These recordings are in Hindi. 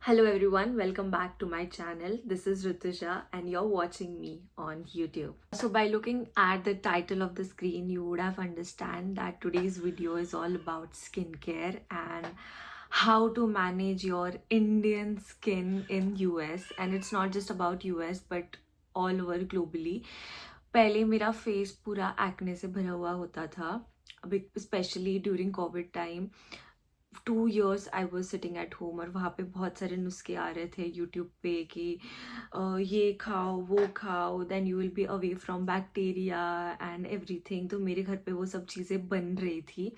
Hello everyone, welcome back to my channel. This is Ritusha and you're watching me on YouTube. So by looking at the title of the screen, you would have understand that today's video is all about skincare and how to manage your Indian skin in US, and it's not just about US but all over globally. पहले मेरा फेस पूरा एक्ने से भरा हुआ होता था, specially during Covid time 2 years I was sitting at home और वहाँ पे बहुत सारे नुस्खे आ रहे थे यूट्यूब पे कि ये खाओ वो खाओ then you will be away from bacteria and everything. तो मेरे घर पे वो सब चीज़ें बन रही थी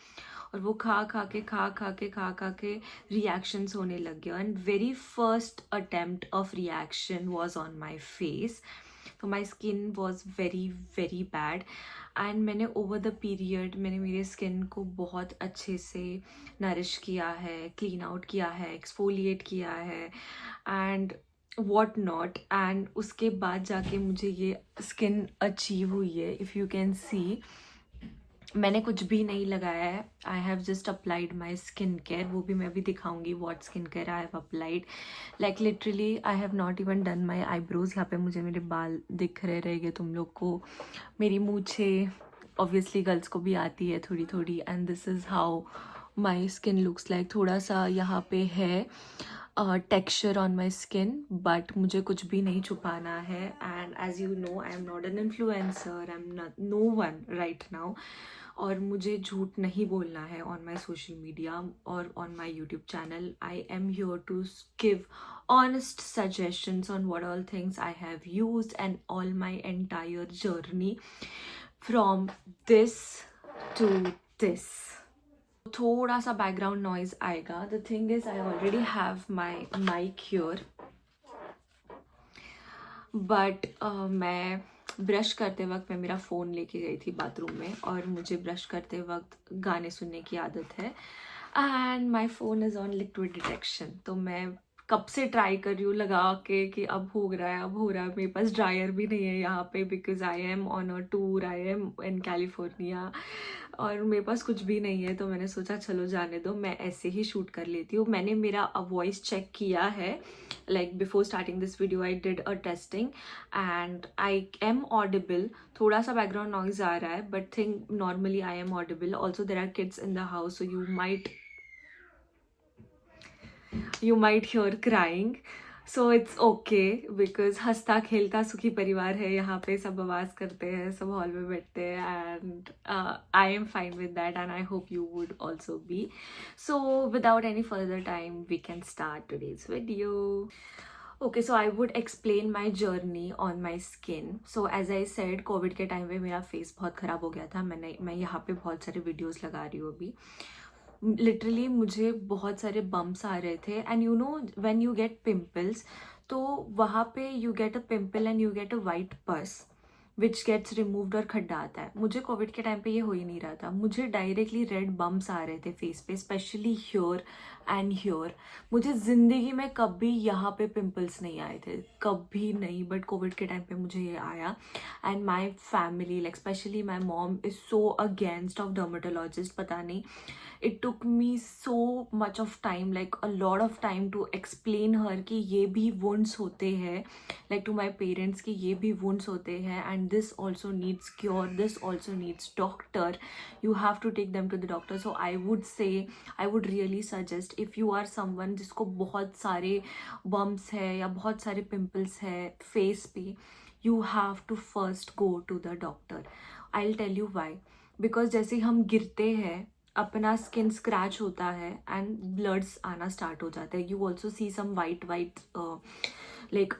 और वो खा खा के रिएक्शंस होने लग गया। And very first attempt of reaction was on my face. तो my skin was very very bad and मैंने ओवर द पीरियड मैंने मेरे स्किन को बहुत अच्छे से नरिश किया है, क्लीन आउट किया है, एक्सफोलिएट किया है एंड वॉट नॉट। एंड उसके बाद जाके मुझे ये स्किन अचीव हुई है। इफ़ यू कैन सी, मैंने कुछ भी नहीं लगाया है। I have just applied my skin care, वो भी मैं अभी दिखाऊंगी what skin care I have applied. Like literally I have not even done my eyebrows. यहाँ पे मुझे मेरे बाल दिख रहे रहेंगे तुम लोग को, मेरी मूछे ऑब्वियसली गर्ल्स को भी आती है थोड़ी थोड़ी। And this is how my skin looks like. थोड़ा सा यहाँ पे है texture on my skin but मुझे कुछ भी नहीं छुपाना है। And as you know I am not an influencer, I am no one right now और मुझे झूठ नहीं बोलना है ऑन माई सोशल मीडिया और on my YouTube channel. I am here to give honest suggestions on what all things I have used and all my entire journey from this to this. थोड़ा सा बैकग्राउंड नॉइज आएगा। The thing is I already have my mic here but मैं ब्रश करते वक्त मैं मेरा फ़ोन लेके गई थी बाथरूम में और मुझे ब्रश करते वक्त गाने सुनने की आदत है and my phone is on liquid detection. तो मैं कब से ट्राई कर रही हूँ लगा के कि अब हो रहा है अब हो रहा है। मेरे पास ड्रायर भी नहीं है यहाँ पे because I am on a tour, I am in California और मेरे पास कुछ भी नहीं है। तो मैंने सोचा चलो जाने दो, मैं ऐसे ही शूट कर लेती हूँ। मैंने मेरा वॉइस चेक किया है, like before starting this video I did a testing and I am audible. थोड़ा सा background noise आ रहा है but think normally I am audible. Also there are kids in the house so you might hear crying, so it's okay because हंसता खेलता सुखी परिवार है यहाँ पे, सब आवाज़ करते हैं, सब हॉल में बैठते हैं and I am fine with that and I hope you would also be. So without any further time we can start today's video. Okay, so I would explain my journey on my skin. So as I said, Covid के टाइम पे मेरा फेस बहुत ख़राब हो गया था। मैं यहाँ पे बहुत सारे वीडियोस लगा रही हूँ अभी। लिटरली मुझे बहुत सारे बम्प्स आ रहे थे and you know when you get pimples तो वहाँ पे you get a pimple and you get a white पस विच गेट्स रिमूव्ड और खड्डा आता है। मुझे कोविड के टाइम पे ये हो ही नहीं रहा था, मुझे डायरेक्टली रेड बम्प्स आ रहे थे फेस पे, स्पेशली ह्योर एंड ह्योर। मुझे ज़िंदगी में कभी यहाँ पे पिंपल्स नहीं आए थे, कभी नहीं, बट कोविड के टाइम पे मुझे ये आया। And my family like specially my mom is so against of dermatologist. पता नहीं, it took me so much of time, like a lot of time to explain her कि ये भी wounds होते हैं, like to my parents कि ये भी wounds होते हैं and this also needs cure, this also needs doctor, you have to take them to the doctor. So I would say, I would really suggest if you are someone जिसको बहुत सारे bumps है या बहुत सारे pimples है face पे, you have to first go to the doctor. I'll tell you why. Because जैसे हम गिरते हैं अपना स्किन स्क्रैच होता है एंड ब्लड्स आना स्टार्ट हो जाता है। You also see some white like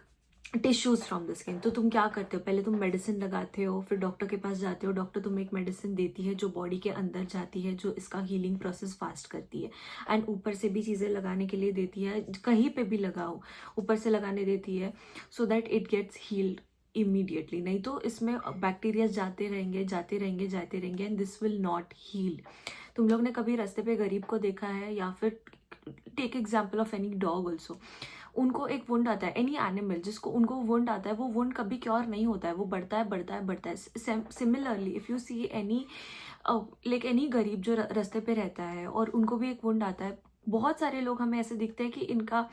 tissues from the skin. तो तुम क्या करते हो, पहले तुम मेडिसिन लगाते हो, फिर डॉक्टर के पास जाते हो, डॉक्टर तुम्हें एक मेडिसिन देती है जो बॉडी के अंदर जाती है, जो इसका हीलिंग प्रोसेस फास्ट करती है एंड ऊपर से भी चीज़ें लगाने के लिए देती है, कहीं पे भी लगाओ ऊपर से लगाने देती है so that it gets healed immediately. नहीं तो इसमें बैक्टीरिया जाते रहेंगे and this will not heal. तुम लोग ने कभी रास्ते पे गरीब को देखा है या फिर take example of any dog also, उनको एक वुंड आता है, एनी एनिमल जिसको उनको वुंड आता है वो वुंड कभी क्योर नहीं होता है, वो बढ़ता है। Similarly if you see any like any गरीब जो रास्ते पे रहता है और उनको भी एक वुंड आता है, बहुत सारे लोग हमें ऐसे दिखते हैं कि इनका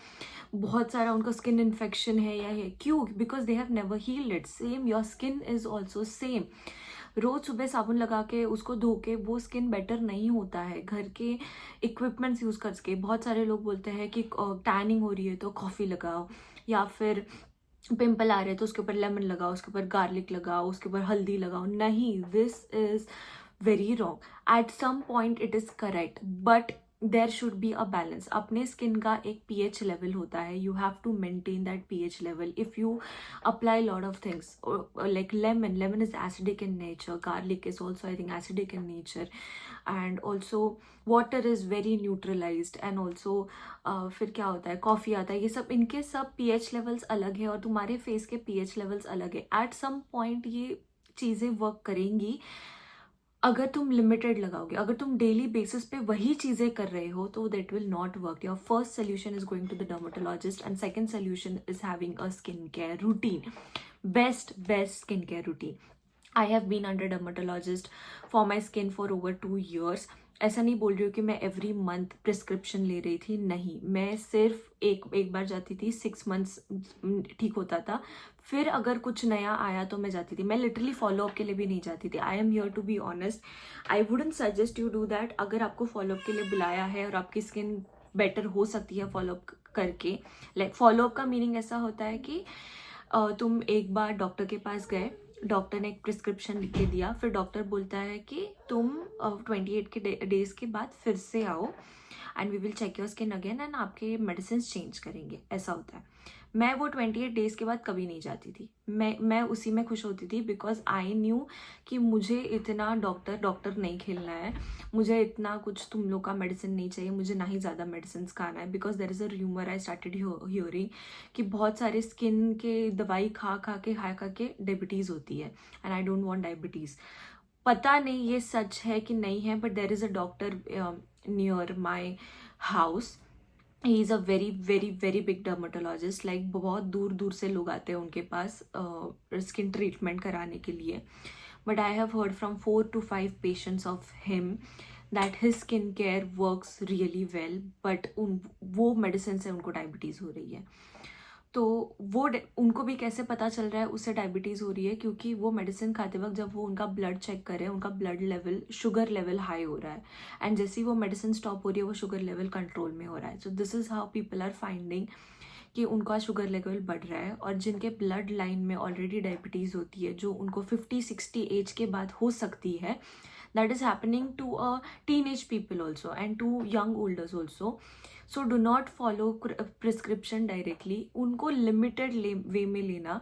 बहुत सारा उनका स्किन इन्फेक्शन है या है, क्यों? Because they have never healed it. Same your skin is also same. रोज सुबह साबुन लगा के उसको धो के वो स्किन बेटर नहीं होता है। घर के इक्विपमेंट्स यूज करके बहुत सारे लोग बोलते हैं कि टैनिंग हो रही है तो कॉफी लगाओ, या फिर पिंपल आ रहे हैं तो उसके ऊपर लेमन लगाओ, उसके ऊपर गार्लिक लगाओ, उसके ऊपर हल्दी लगाओ। नहीं, this is very wrong. At some point it is correct, but there should be a balance. अपने स्किन का एक pH लेवल होता है, you have to maintain that pH level. If you apply lot of things like lemon is acidic in nature, garlic is also I think acidic in nature, and also water is very neutralized, and also फिर क्या होता है, कॉफी आता है, ये सब इनके सब pH लेवल्स अलग है और तुम्हारे फेस के pH लेवल्स अलग है। एट सम पॉइंट ये चीज़ें वर्क करेंगी अगर तुम लिमिटेड लगाओगे। अगर तुम डेली बेसिस पे वही चीजें कर रहे हो तो that will not work. Your first solution is going to the dermatologist and second solution is having a skin care routine, best skin care routine. I have been under dermatologist for my skin for over 2 years. ऐसा नहीं बोल रही हूँ कि मैं एवरी मंथ प्रिस्क्रिप्शन ले रही थी, नहीं, मैं सिर्फ एक बार जाती थी, 6 मंथ्स ठीक होता था, फिर अगर कुछ नया आया तो मैं जाती थी। मैं लिटरली फॉलोअप के लिए भी नहीं जाती थी। I am here to be honest, I wouldn't suggest you do that. अगर आपको फॉलोअप के लिए बुलाया है और आपकी स्किन बेटर हो सकती है फॉलोअप करके, लाइक फॉलोअप का मीनिंग ऐसा होता है कि तुम एक बार डॉक्टर के पास गए, डॉक्टर ने एक प्रिस्क्रिप्शन लिख के दिया, फिर डॉक्टर बोलता है कि तुम 28 के डेज के बाद फिर से आओ and we will check your skin again and आपके मेडिसिन चेंज करेंगे, ऐसा होता है। मैं वो 28 डेज के बाद कभी नहीं जाती थी। मैं उसी में खुश होती थी, बिकॉज आई न्यू कि मुझे इतना डॉक्टर नहीं खेलना है, मुझे इतना कुछ तुम लोग का मेडिसिन नहीं चाहिए, मुझे ना ही ज़्यादा मेडिसिन खाना है। Because there is a rumour I started hearing कि बहुत सारे स्किन के दवाई खा के डायबिटीज़ होती है, and I don't want diabetes. पता नहीं ये सच है कि नहीं है, but there is a doctor near my house. He is a very very very big dermatologist, like बहुत दूर दूर से लोग आते हैं उनके पास स्किन ट्रीटमेंट कराने के लिए। But I have heard from 4 to 5 patients of him that his skin care works really well, but वो मेडिसिन से उनको डायबिटीज़ हो रही है। तो वो उनको भी कैसे पता चल रहा है उससे डायबिटीज़ हो रही है, क्योंकि वो मेडिसिन खाते वक्त जब वो उनका ब्लड चेक करे, उनका blood level, sugar level high हो रहा है, एंड जैसे ही वो मेडिसिन स्टॉप हो रही है वो शुगर लेवल कंट्रोल में हो रहा है। So this is how people are finding कि उनका शुगर लेवल बढ़ रहा है। और जिनके ब्लड लाइन में ऑलरेडी डायबिटीज़ होती है, जो उनको 50-60 एज के बाद हो सकती है, that is happening to teenage people also and to young olders also. So do not follow prescription directly, उनको लिमिटेड वे में लेना।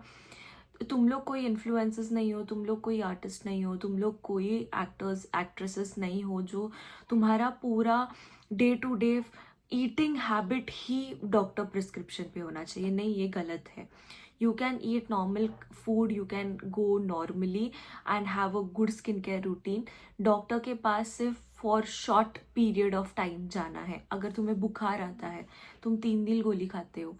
तुम लोग कोई इन्फ्लुएंसर्स नहीं हो, तुम लोग कोई आर्टिस्ट नहीं हो, तुम लोग कोई एक्टर्स एक्ट्रेसेस नहीं हो जो तुम्हारा पूरा day to day eating habit ही डॉक्टर प्रिस्क्रिप्शन पे होना चाहिए। नहीं, ये गलत है। You can eat normal food, you can go normally and have a good skincare routine. Doctor के पास सिर्फ for short period of time जाना है। अगर तुम्हें बुखार आता है, तुम 3 दिन गोली खाते हो,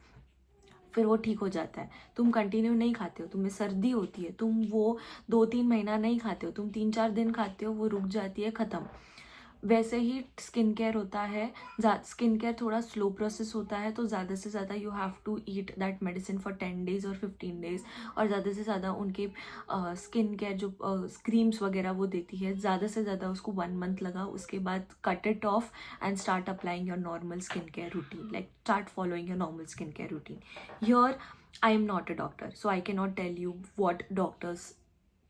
फिर वो ठीक हो जाता है। तुम कंटिन्यू नहीं खाते हो, तुम्हें सर्दी होती है, तुम वो 2-3 महीना नहीं खाते हो, तुम 3-4 दिन खाते हो, वो रुक जाती है, ख़त्म। वैसे ही स्किन केयर होता है। स्किन केयर थोड़ा स्लो प्रोसेस होता है, तो ज़्यादा से ज़्यादा you have to eat that medicine for 10 days और 15 days, और ज़्यादा से ज़्यादा उनके स्किन केयर जो क्रीम्स वगैरह वो देती है, ज़्यादा से ज़्यादा उसको 1 month लगा, उसके बाद cut it of and start applying your normal skin care routine, like start following your normal skin care routine. Here I am not a doctor, so I cannot tell you what doctors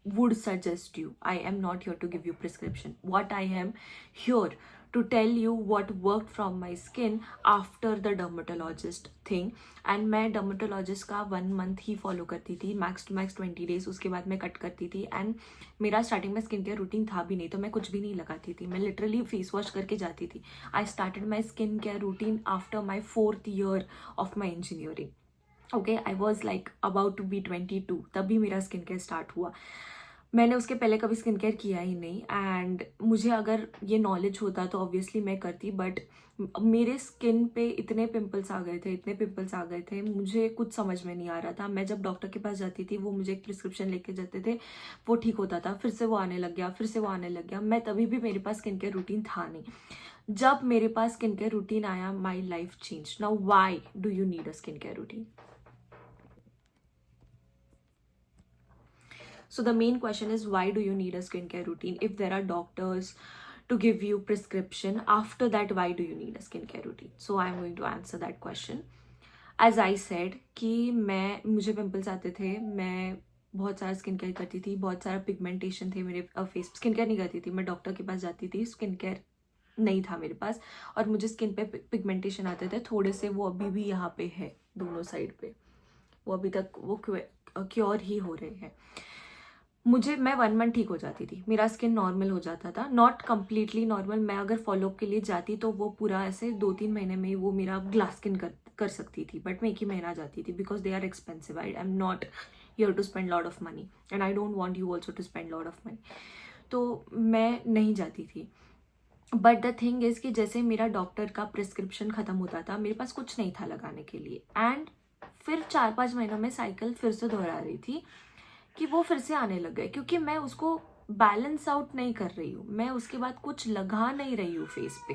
would suggest you. I am not here to give you prescription. What I am here to tell you what worked from my skin after the dermatologist thing. And मैं dermatologist का 1 month ही follow करती थी, max to max 20 days, उसके बाद मैं कट करती थी। एंड मेरा स्टार्टिंग में स्किन केयर रूटीन था भी नहीं, तो मैं कुछ भी नहीं लगाती थी, मैं लिटरली फेस वॉश करके जाती थी। I started my skin care routine after my 4th year of my engineering. Okay, I was like about to be 22, तभी मेरा स्किन केयर स्टार्ट हुआ। मैंने उसके पहले कभी स्किन केयर किया ही नहीं, एंड मुझे अगर ये नॉलेज होता तो ऑब्वियसली मैं करती, बट मेरे स्किन पे इतने पिंपल्स आ गए थे, मुझे कुछ समझ में नहीं आ रहा था। मैं जब डॉक्टर के पास जाती थी, वो मुझे एक प्रिस्क्रिप्शन लेके जाते थे, वो ठीक होता था, फिर से वो आने लग गया, मैं तभी भी मेरे पास स्किन केयर रूटीन था नहीं। जब मेरे पास स्किन केयर रूटीन आया, माई life change. Now why do you need a skin care routine? So the main question is, why do you need a skincare routine? If there are doctors to give you prescription, after that, why do you need a skincare routine? So I'm going to answer that question. As I said कि मुझे पिंपल्स आते थे, मैं बहुत सारा स्किन केयर करती थी, बहुत सारा पिगमेंटेशन थे मेरे फेस. स्किन केयर नहीं करती थी, मैं डॉक्टर के पास जाती थी, स्किन केयर नहीं था मेरे पास, और मुझे स्किन पे पिगमेंटेशन आते थे थोड़े से. वो अभी भी यहाँ पे है, दोनों साइड पे. वो अभी तक वो क्योर ही हो रहे हैं. मैं 1 मंथ ठीक हो जाती थी, मेरा स्किन नॉर्मल हो जाता था. नॉट कम्प्लीटली नॉर्मल, मैं अगर फॉलोअप के लिए जाती तो वो पूरा ऐसे 2-3 महीने में वो मेरा ग्लास स्किन कर सकती थी. बट मैं 1 ही महीना जाती थी, because they are expensive. I am not here to spend lot of money, and I don't want you also to spend lot of money. तो मैं नहीं जाती थी. बट द थिंग इज़ कि जैसे मेरा डॉक्टर का प्रिस्क्रिप्शन ख़त्म होता था, मेरे पास कुछ नहीं था लगाने के लिए. एंड फिर 4-5 महीनों में साइकिल फिर से दोहरा रही थी कि वो फिर से आने लग गए, क्योंकि मैं उसको बैलेंस आउट नहीं कर रही हूँ. मैं उसके बाद कुछ लगा नहीं रही हूँ फेस पे.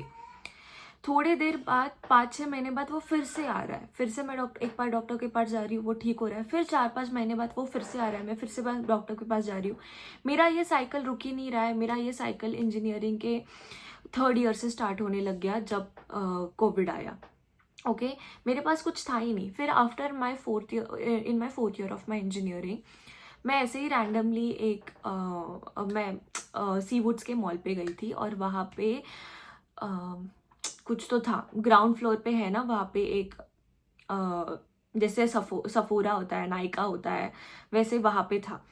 थोड़ी देर बाद 5-6 महीने बाद वो फिर से आ रहा है. फिर से मैं एक बार डॉक्टर के पास जा रही हूँ, वो ठीक हो रहा है. फिर 4-5 महीने बाद वो फिर से आ रहा है, मैं फिर से डॉक्टर के पास जा रही हूँ. मेरा ये साइकिल रुक ही नहीं रहा है. मेरा ये साइकिल इंजीनियरिंग के 3rd ईयर से स्टार्ट होने लग गया, जब कोविड आया. ओके, मेरे पास कुछ था ही नहीं. फिर after my 4th year of my engineering, मैं ऐसे ही रैंडमली मैं सी वुड्स के मॉल पे गई थी, और वहाँ पे कुछ तो था, ग्राउंड फ्लोर पे है ना, वहाँ पे एक जैसे सफोरा होता है, नायका होता है, वैसे वहाँ पे था.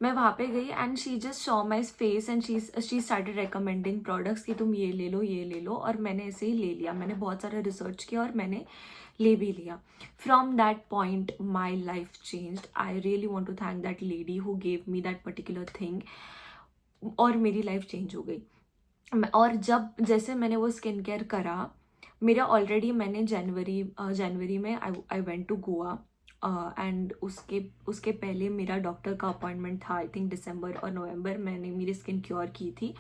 मैं वहाँ पे गई, and she just saw my face, and she started recommending products कि तुम ये ले लो, ये ले लो. और मैंने ऐसे ही ले लिया. मैंने बहुत सारा रिसर्च किया और मैंने ले भी लिया. From that point my life changed. I really want to thank that lady who gave me that particular thing, और मेरी लाइफ चेंज हो गई. और जब जैसे मैंने वो स्किन केयर करा, मेरा ऑलरेडी मैंने जनवरी में I went to Goa, and उसके पहले मेरा डॉक्टर का अपॉइंटमेंट था. आई थिंक दिसंबर और नवंबर मैंने मेरी स्किन क्योर की थी.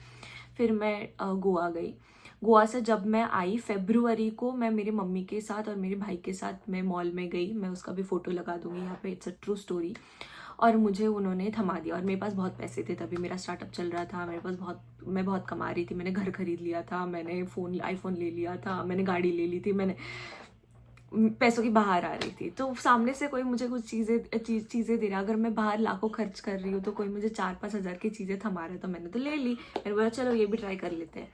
फिर मैं गोवा गई. गोवा से जब मैं आई फरवरी को, मैं मेरी मम्मी के साथ और मेरे भाई के साथ मैं मॉल में गई. मैं उसका भी फ़ोटो लगा दूंगी यहाँ पे, इट्स अ ट्रू स्टोरी. और मुझे उन्होंने थमा दिया. और मेरे पास बहुत पैसे थे, तभी मेरा स्टार्टअप चल रहा था. मेरे पास मैं बहुत कमा रही थी. मैंने घर खरीद लिया था, मैंने आईफोन ले लिया था, मैंने गाड़ी ले ली थी. मैंने पैसों की बाहर आ रही थी. तो सामने से कोई मुझे कुछ चीज़ें दे रहा, अगर मैं बाहर लाखों खर्च कर रही हूँ तो कोई मुझे 4-5 हज़ार की चीज़ें थमा रहा है, तो मैंने तो ले ली. मैंने बोला चलो ये भी ट्राई कर लेते हैं.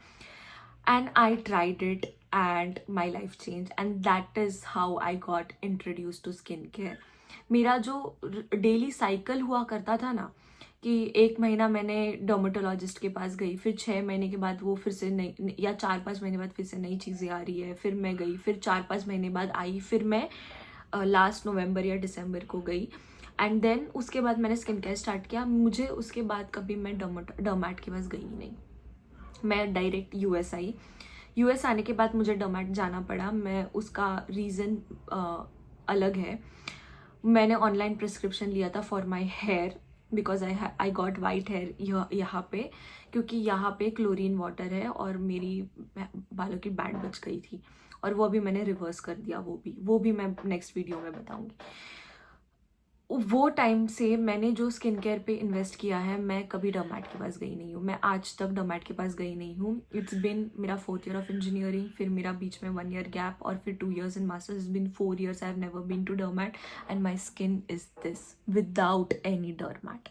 And I tried it, and my life change, and that is how I got introduce to skin care. मेरा जो डेली साइकिल हुआ करता था ना, कि 1 महीना मैंने डर्मेटोलॉजिस्ट के पास गई, फिर 6 महीने के बाद वो फिर से नई, या 4-5 महीने बाद फिर से नई चीज़ें आ रही है, फिर मैं गई, फिर 4-5 महीने बाद आई, फिर मैं लास्ट नवंबर या दिसंबर को गई. एंड देन उसके बाद मैंने स्किन केयर स्टार्ट किया. मुझे उसके बाद कभी मैं डर्मैट के पास गई ही नहीं. मैं डायरेक्ट यूएस आई. यूएस आने के बाद मुझे डर्मैट जाना पड़ा. मैं उसका रीज़न अलग है. मैंने ऑनलाइन प्रिस्क्रिप्शन लिया था for my hair, because I got white hair यहाँ पे, क्योंकि यहाँ पे क्लोरीन वाटर है और मेरी बालों की बैंड बच गई थी, और वो अभी मैंने रिवर्स कर दिया. वो भी मैं नेक्स्ट वीडियो में बताऊंगी. वो टाइम से मैंने जो स्किन केयर पे इन्वेस्ट किया है, मैं कभी डर्मैट के पास गई नहीं हूँ. मैं आज तक डर्मैट के पास गई नहीं हूँ. इट्स बिन मेरा 4th ईयर ऑफ इंजीनियरिंग, फिर मेरा बीच में 1 ईयर गैप, और फिर 2 years in masters. It's been 4 years. I have never been to derm, and my skin is this without any derm.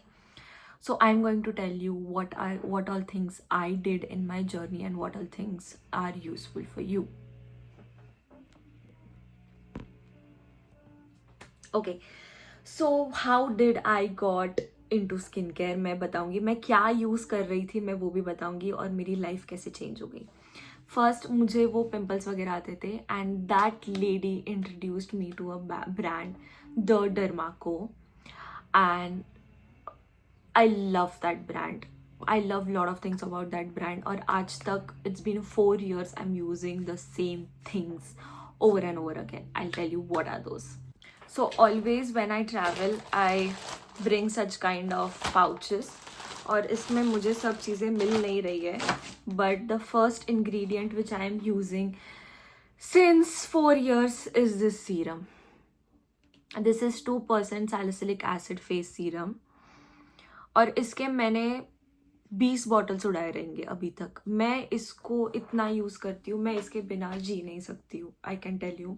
So I'm going to tell you what all things I did in my journey, and what all things are useful for you. Okay. So how did I got into skincare? मैं बताऊंगी. मैं क्या यूज़ कर रही थी मैं वो भी बताऊंगी, और मेरी लाइफ कैसे चेंज हो गई. फर्स्ट मुझे वो पिंपल्स वगैरह आते थे, and that lady introduced me to a brand, the Derma Co, and I love that brand. I love lot of things about that brand. और आज तक it's been 4 years I'm using the same things over and over again. I'll tell you what are those. So always when I travel, I bring such kind of pouches. और इसमें मुझे सब चीज़ें मिल नहीं रही है, but the first ingredient which I am using since 4 years is this serum. This is 2% salicylic acid face serum. और इसके मैंने 20 बॉटल्स उड़ाए रहेंगे अभी तक. मैं इसको इतना यूज़ करती हूँ, मैं इसके बिना जी नहीं सकती हूँ. आई कैन टेल यू,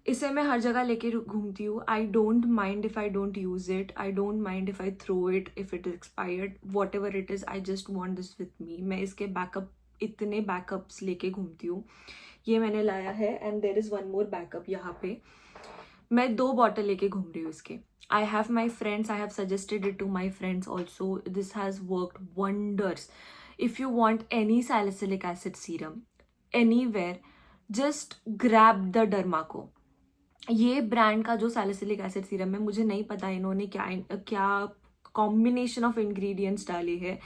इसे मैं हर जगह लेके घूमती हूँ. I don't mind if I don't use it. I don't mind if I throw it, if it is expired, whatever it is. I just want this with me. मैं इसके बैकअप, इतने बैकअप्स लेके घूमती हूँ. ये मैंने लाया है and there is one more backup यहाँ पे. मैं 2 बॉटल लेके घूम रही हूँ इसके. I have my friends, I have suggested it to my friends also. This has worked wonders. If you want any salicylic acid serum anywhere, just grab the Derma Co. ये ब्रांड का जो सैलिसिलिक एसिड सीरम है, मुझे नहीं पता इन्होंने क्या कॉम्बिनेशन ऑफ इंग्रेडिएंट्स डाले हैं,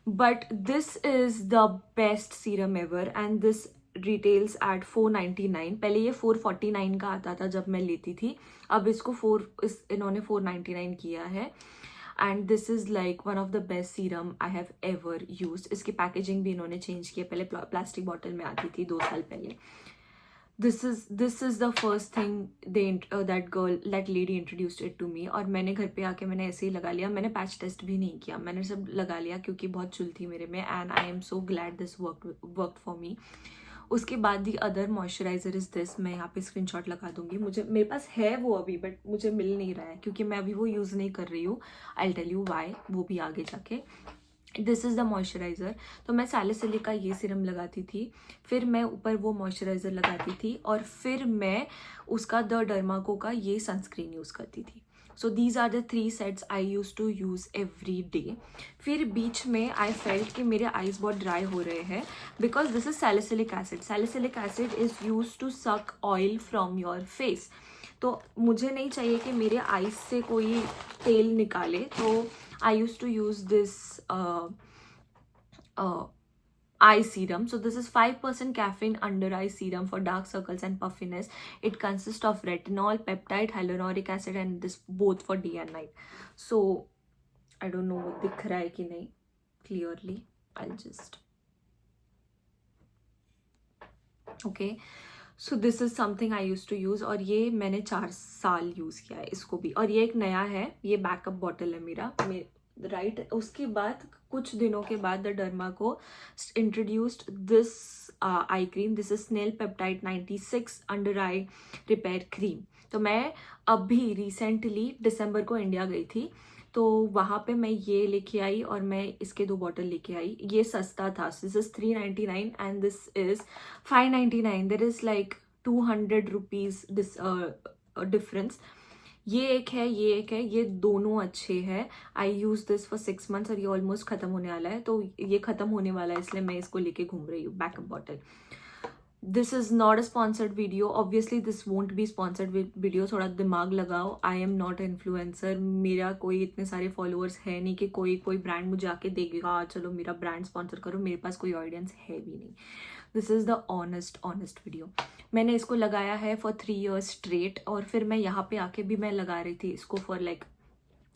but this is the best serum ever and this retails at 499. पहले ये 449 का आता था जब मैं लेती थी, अब इसको इन्होंने 499 किया है. And this is like one of the best serum I have ever used. इसकी पैकेजिंग भी इन्होंने चेंज की है, पहले प्लास्टिक बॉटल में आती थी 2 साल पहले. this is the first thing that lady introduced it to me. और मैंने घर पे आके मैंने ऐसे ही लगा लिया. मैंने पैच टेस्ट भी नहीं किया, मैंने सब लगा लिया क्योंकि बहुत चुल थी मेरे में. And I am so glad this work for me. उसके बाद the other moisturiser is this. मैं यहाँ पे स्क्रीनशॉट लगा दूंगी. मेरे पास है वो अभी, बट मुझे मिल नहीं रहा है क्योंकि मैं अभी वो यूज़ नहीं कर रही हूँ. आई टेल यू वाई, वो भी आगे जाके. This is the moisturiser. तो मैं सैलिसिलिक का ये सीरम लगाती थी, फिर मैं ऊपर वो मॉइस्चराइज़र लगाती थी, और फिर मैं उसका द डर्माको का ये सनस्क्रीन यूज़ करती थी. So these are the 3 sets I use to use every day. फिर बीच में आई फेल्ट कि मेरे आईज बहुत ड्राई हो रहे हैं because this is salicylic acid. Salicylic acid is use to suck oil from your face. तो मुझे नहीं चाहिए कि मेरे आईज से कोई तेल निकाले. तो I use to use this eye serum. So this is 5% caffeine under eye serum for dark circles and puffiness. It consists of retinol, peptide, hyaluronic acid, and this both for day and night. So I don't know what दिख रहा है कि नहीं clearly. I'll just okay. So this is something I used to use. और ये मैंने 4 साल यूज़ किया है इसको भी. और ये एक नया है, ये बैकअप बॉटल है मेरा राइट. उसके बाद कुछ दिनों के बाद the Derma Co introduced this eye cream. This is snail peptide 96 under eye repair cream. तो मैं अभी रिसेंटली दिसंबर को इंडिया गई थी, तो वहाँ पे मैं ये लेके आई और मैं इसके 2 बॉटल लेके आई. ये सस्ता था. This is 399 and this is 599. There is like 200 rupees difference. ये एक है, ये एक है, ये दोनों अच्छे हैं. आई यूज़ दिस फॉर 6 months और ये ऑलमोस्ट ख़त्म होने वाला है. तो ये ख़त्म होने वाला है इसलिए मैं इसको लेके घूम रही हूँ backup bottle. This is not a sponsored video. Obviously this won't be sponsored video. थोड़ा दिमाग लगाओ. आई एम नॉट इन्फ्लुएंसर. मेरा कोई इतने सारे फॉलोअर्स है नहीं कि कोई ब्रांड मुझे आके देगा चलो मेरा ब्रांड स्पॉन्सर करो. मेरे पास कोई ऑडियंस है भी नहीं. This is the honest video. मैंने इसको लगाया है फॉर 3 years स्ट्रेट. और फिर मैं यहाँ पे आके भी मैं लगा रही थी इसको for like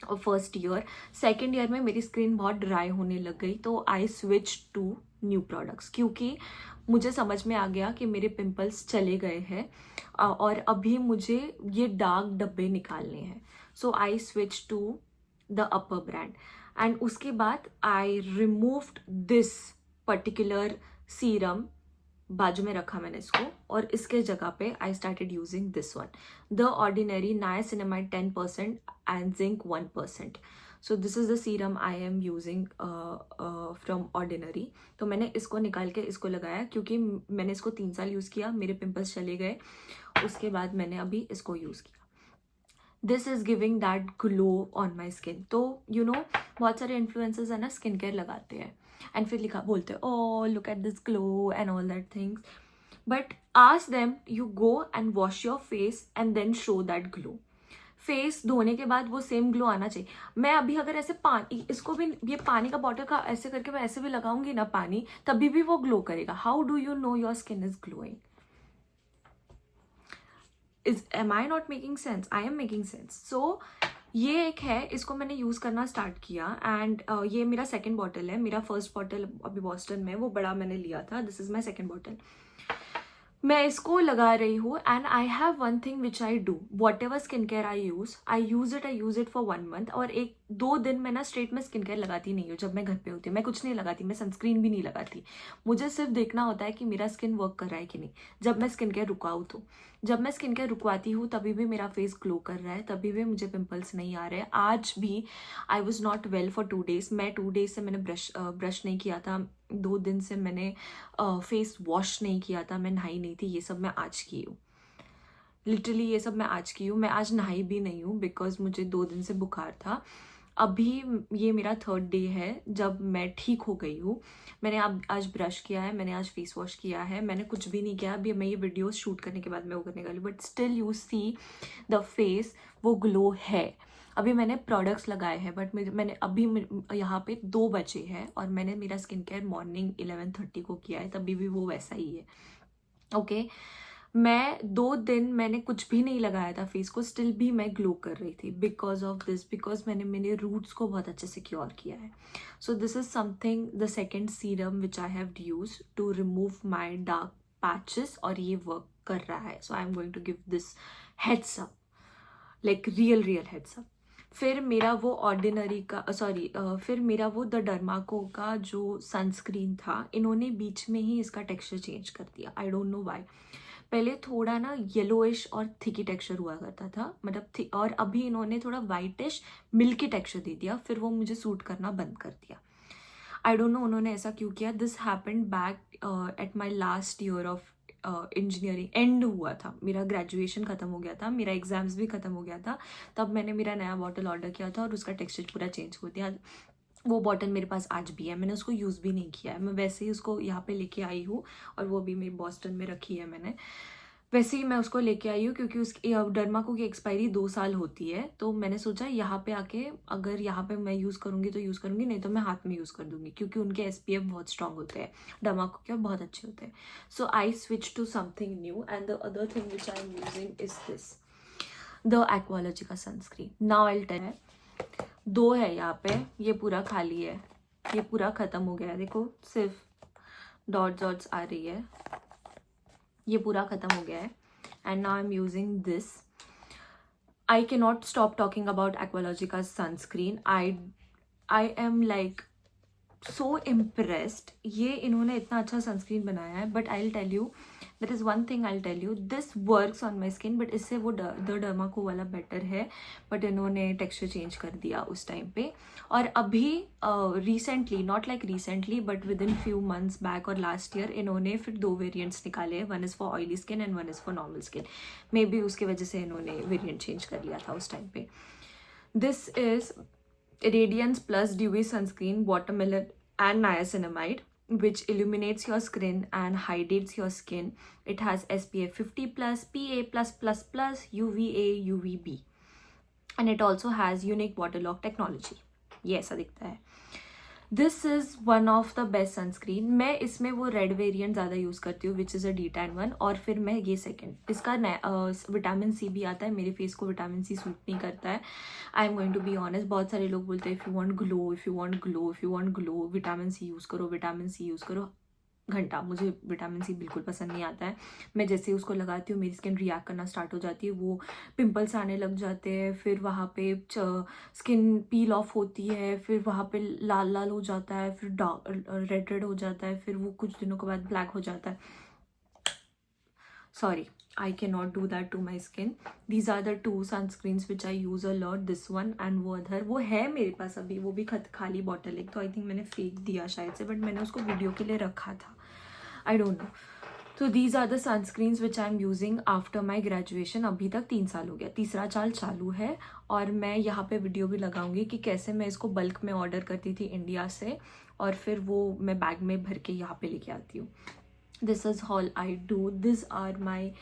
first year. Second year में मेरी स्किन बहुत ड्राई होने लग गई, तो I switch to new products क्योंकि मुझे समझ में आ गया कि मेरे पिंपल्स चले गए हैं और अभी मुझे ये डार्क डब्बे निकालने हैं. So I switch to the upper brand. And उसके बाद I removed this particular serum. बाजू में रखा मैंने इसको, और इसके जगह पे I started using this one, the ordinary niacinamide 10% and zinc 1%. So this is the serum I am using from ordinary. तो मैंने इसको निकाल के इसको लगाया क्योंकि मैंने इसको 3 साल यूज़ किया, मेरे पिंपल्स चले गए. उसके बाद मैंने अभी इसको यूज़ किया. This is giving that glow on my skin. तो यू नो बहुत सारे इन्फ्लुएंसर्स है ना स्किन केयर लगाते हैं एंड फिर लिखा बोलते हैं oh look at this glow and all that things. But ask them you go and wash your face and then show that glow. Face धोने के बाद वो सेम ग्लो आना चाहिए. मैं अभी अगर ऐसे पानी, इसको भी ये पानी का बॉटल का ऐसे करके मैं ऐसे भी लगाऊंगी ना पानी, तभी भी वो ग्लो करेगा. How do you know your skin is glowing? Am I not making sense? I am making sense. So ये एक है, इसको मैंने यूज़ करना स्टार्ट किया एंड ये मेरा सेकंड बॉटल है. मेरा फर्स्ट बॉटल अभी बॉस्टन में, वो बड़ा मैंने लिया था. This is my second bottle. मैं इसको लगा रही हूँ and I have one thing which I do. What ever skin care I use it for 1 month. और 1-2 दिन मैं ना स्ट्रेट में स्किन केयर लगाती नहीं हूँ. जब मैं घर पे होती हूँ मैं कुछ नहीं लगाती, मैं सनस्क्रीन भी नहीं लगाती. मुझे सिर्फ देखना होता है कि मेरा स्किन वर्क कर रहा है कि नहीं. जब मैं स्किन केयर रुकाऊँ तो, जब मैं स्किन केयर रुकवाती हूँ तभी भी मेरा फेस ग्लो कर रहा है, तभी भी मुझे पिंपल्स नहीं आ रहे हैं. आज भी I was not well for 2 days. मैं 2 days से मैंने ब्रश नहीं किया था. 2 दिन से मैंने फेस वॉश नहीं किया था, मैं नहाई नहीं थी. ये सब मैं आज की हूँ. लिटरली ये सब मैं आज की हूँ. मैं आज नहाई भी नहीं हूँ बिकॉज मुझे 2 दिन से बुखार था. अभी ये मेरा 3rd डे है जब मैं ठीक हो गई हूँ. मैंने अब आज ब्रश किया है, मैंने आज फेस वॉश किया है, मैंने कुछ भी नहीं किया. अभी मैं ये वीडियोस शूट करने के बाद मैं वो करने वाली, but still you see the face, वो ग्लो है. अभी मैंने प्रोडक्ट्स लगाए हैं बट मैंने अभी यहाँ पे 2 बजे हैं और मैंने मेरा स्किन केयर मॉर्निंग 11:30 को किया है, तभी भी वो वैसा ही है. ओके. मैं 2 दिन मैंने कुछ भी नहीं लगाया था फेस को, स्टिल भी मैं ग्लो कर रही थी बिकॉज ऑफ दिस, बिकॉज मैंने मेरे रूट्स को बहुत अच्छे से क्योर किया है. So this is something, the second serum which I have use to remove my dark patches, और ये वर्क कर रहा है. So I am going to give this heads up, like real heads up. फिर मेरा वो ऑर्डिनरी का फिर मेरा वो द डर्माको का जो सनस्क्रीन था, इन्होंने बीच में ही इसका टेक्सचर चेंज कर दिया. आई डोंट नो वाई. पहले थोड़ा ना येलोइश और थिकी टेक्सचर हुआ करता था, मतलब और अभी इन्होंने थोड़ा वाइटिश मिल्की टेक्सचर दे दिया. फिर वो मुझे सूट करना बंद कर दिया. आई डोंट नो उन्होंने ऐसा क्यों किया. This happened back at my last year of engineering. And हुआ था, मेरा ग्रेजुएशन खत्म हो गया था, मेरा एग्जाम्स भी खत्म हो गया था. तब मैंने मेरा नया बॉटल ऑर्डर किया था और उसका टेक्सचर पूरा चेंज हो दिया. वो बॉटल मेरे पास आज भी है, मैंने उसको यूज़ भी नहीं किया है. मैं वैसे ही उसको यहाँ पे लेके आई हूँ और वो भी मेरी बॉस्टन में रखी है मैंने. वैसे ही मैं उसको लेके आई हूँ क्योंकि उसकी डर्माको की एक्सपायरी 2 साल होती है. तो मैंने सोचा यहाँ पे आके अगर यहाँ पे मैं यूज़ करूँगी तो यूज़ करूँगी, नहीं तो मैं हाथ में यूज़ कर दूँगी क्योंकि उनके SPF बहुत स्ट्रॉन्ग होते हैं, डर्माको के बहुत अच्छे होते हैं. So I switch to something new and the other thing which I am using is this, the Aqualogica का सनस्क्रीन. नाउ आई टेल है, 2 है यहाँ पे, ये पूरा खाली है, ये पूरा ख़त्म हो गया है. देखो सिर्फ डॉट्स आ रही है, ये पूरा ख़त्म हो गया है. And now I am using this. I can not stop talking about Aqualogica का sunscreen. I am like so impressed. ये इन्होंने इतना अच्छा सनस्क्रीन बनाया है. But I will tell you, that is one thing I will tell you, this works on my skin, but इससे वो द डर्माको वाला बेटर है. बट इन्होंने टेक्सचर चेंज कर दिया उस टाइम पे. और अभी recently, not like recently but with in few months back और लास्ट ईयर, इन्होंने फिर 2 वेरियंट्स निकाले हैं. One is for oily skin and one is for normal skin. May be उसकी वजह से इन्होंने वेरियंट चेंज कर लिया था उस टाइम पे. This is Radiance Plus Dewy Sunscreen Watermelon and Niacinamide, which illuminates your skin and hydrates your skin. It has SPF 50+, PA+++, UVA, UVB, and it also has unique water lock technology. ये ऐसा दिखता है. This is one of the best sunscreen. मैं इसमें वो रेड वेरिएंट ज़्यादा यूज़ करती हूँ विच इज़ अ D10 1, और फिर मैं ये सेकेंड, इसका विटामिन C भी आता है. मेरे फेस को विटामिन C सूट नहीं करता है. I am going to be honest. बहुत सारे लोग बोलते हैं if you want glow vitamin C use करो, विटामिन C यूज़ करो. घंटा, मुझे विटामिन C बिल्कुल पसंद नहीं आता है. मैं जैसे ही उसको लगाती हूँ मेरी स्किन रिएक्ट करना स्टार्ट हो जाती है, वो पिंपल्स आने लग जाते हैं, फिर वहाँ पे स्किन पील ऑफ होती है, फिर वहाँ पे लाल लाल हो जाता है, फिर डार्क रेड हो जाता है, फिर वो कुछ दिनों के बाद ब्लैक हो जाता है. Sorry, I cannot do that to my skin. These are the 2 sunscreens which I use a lot. This one and वो अदर, वो है मेरे पास अभी, वो भी खाली बॉटल एक, तो आई थिंक मैंने फेंक दिया शायद से, बट मैंने उसको वीडियो के लिए रखा था. I don't know. तो these are the sunscreens which I am using after my graduation. अभी तक 3 साल हो गया, तीसरा साल चालू है. और मैं यहाँ पे वीडियो भी लगाऊंगी कि कैसे मैं इसको बल्क में ऑर्डर करती थी इंडिया से, और फिर वो मैं बैग में भर के यहाँ पे लेके आती हूँ. This is all I do. These are my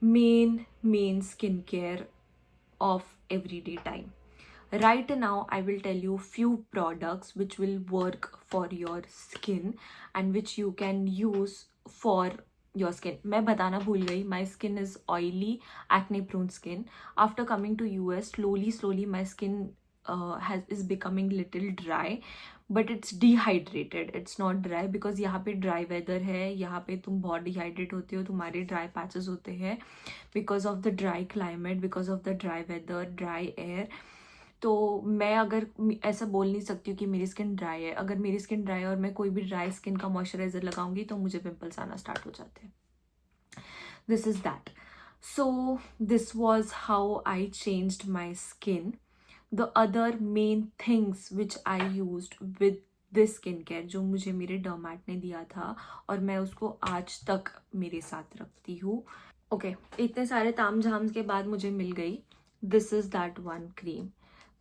main skincare of everyday time. Right now I will tell you few products which will work for your skin and which you can use for your skin. मैं बताना भूल गई, my skin is oily, acne prone skin. After coming to US, slowly my skin is becoming little dry, but it's dehydrated, it's not dry, because यहाँ पे ड्राई वेदर है, यहाँ पे तुम बहुत डिहाइड्रेट होते हो, तुम्हारे ड्राई पैचेस होते हैं because of the dry climate, because of the dry weather, dry air. तो मैं अगर ऐसा बोल नहीं सकती हूँ कि मेरी स्किन ड्राई है. अगर मेरी स्किन ड्राई है और मैं कोई भी ड्राई स्किन का मॉइस्चराइजर लगाऊंगी तो मुझे पिंपल्स आना स्टार्ट हो जाते हैं. This is that. So this was how I changed my skin. The other main things which I used with this skincare, जो मुझे मेरे डर्मैट ने दिया था और मैं उसको आज तक मेरे साथ रखती हूँ. ओके, इतने सारे ताम झाम के बाद मुझे मिल गई. This is that one cream.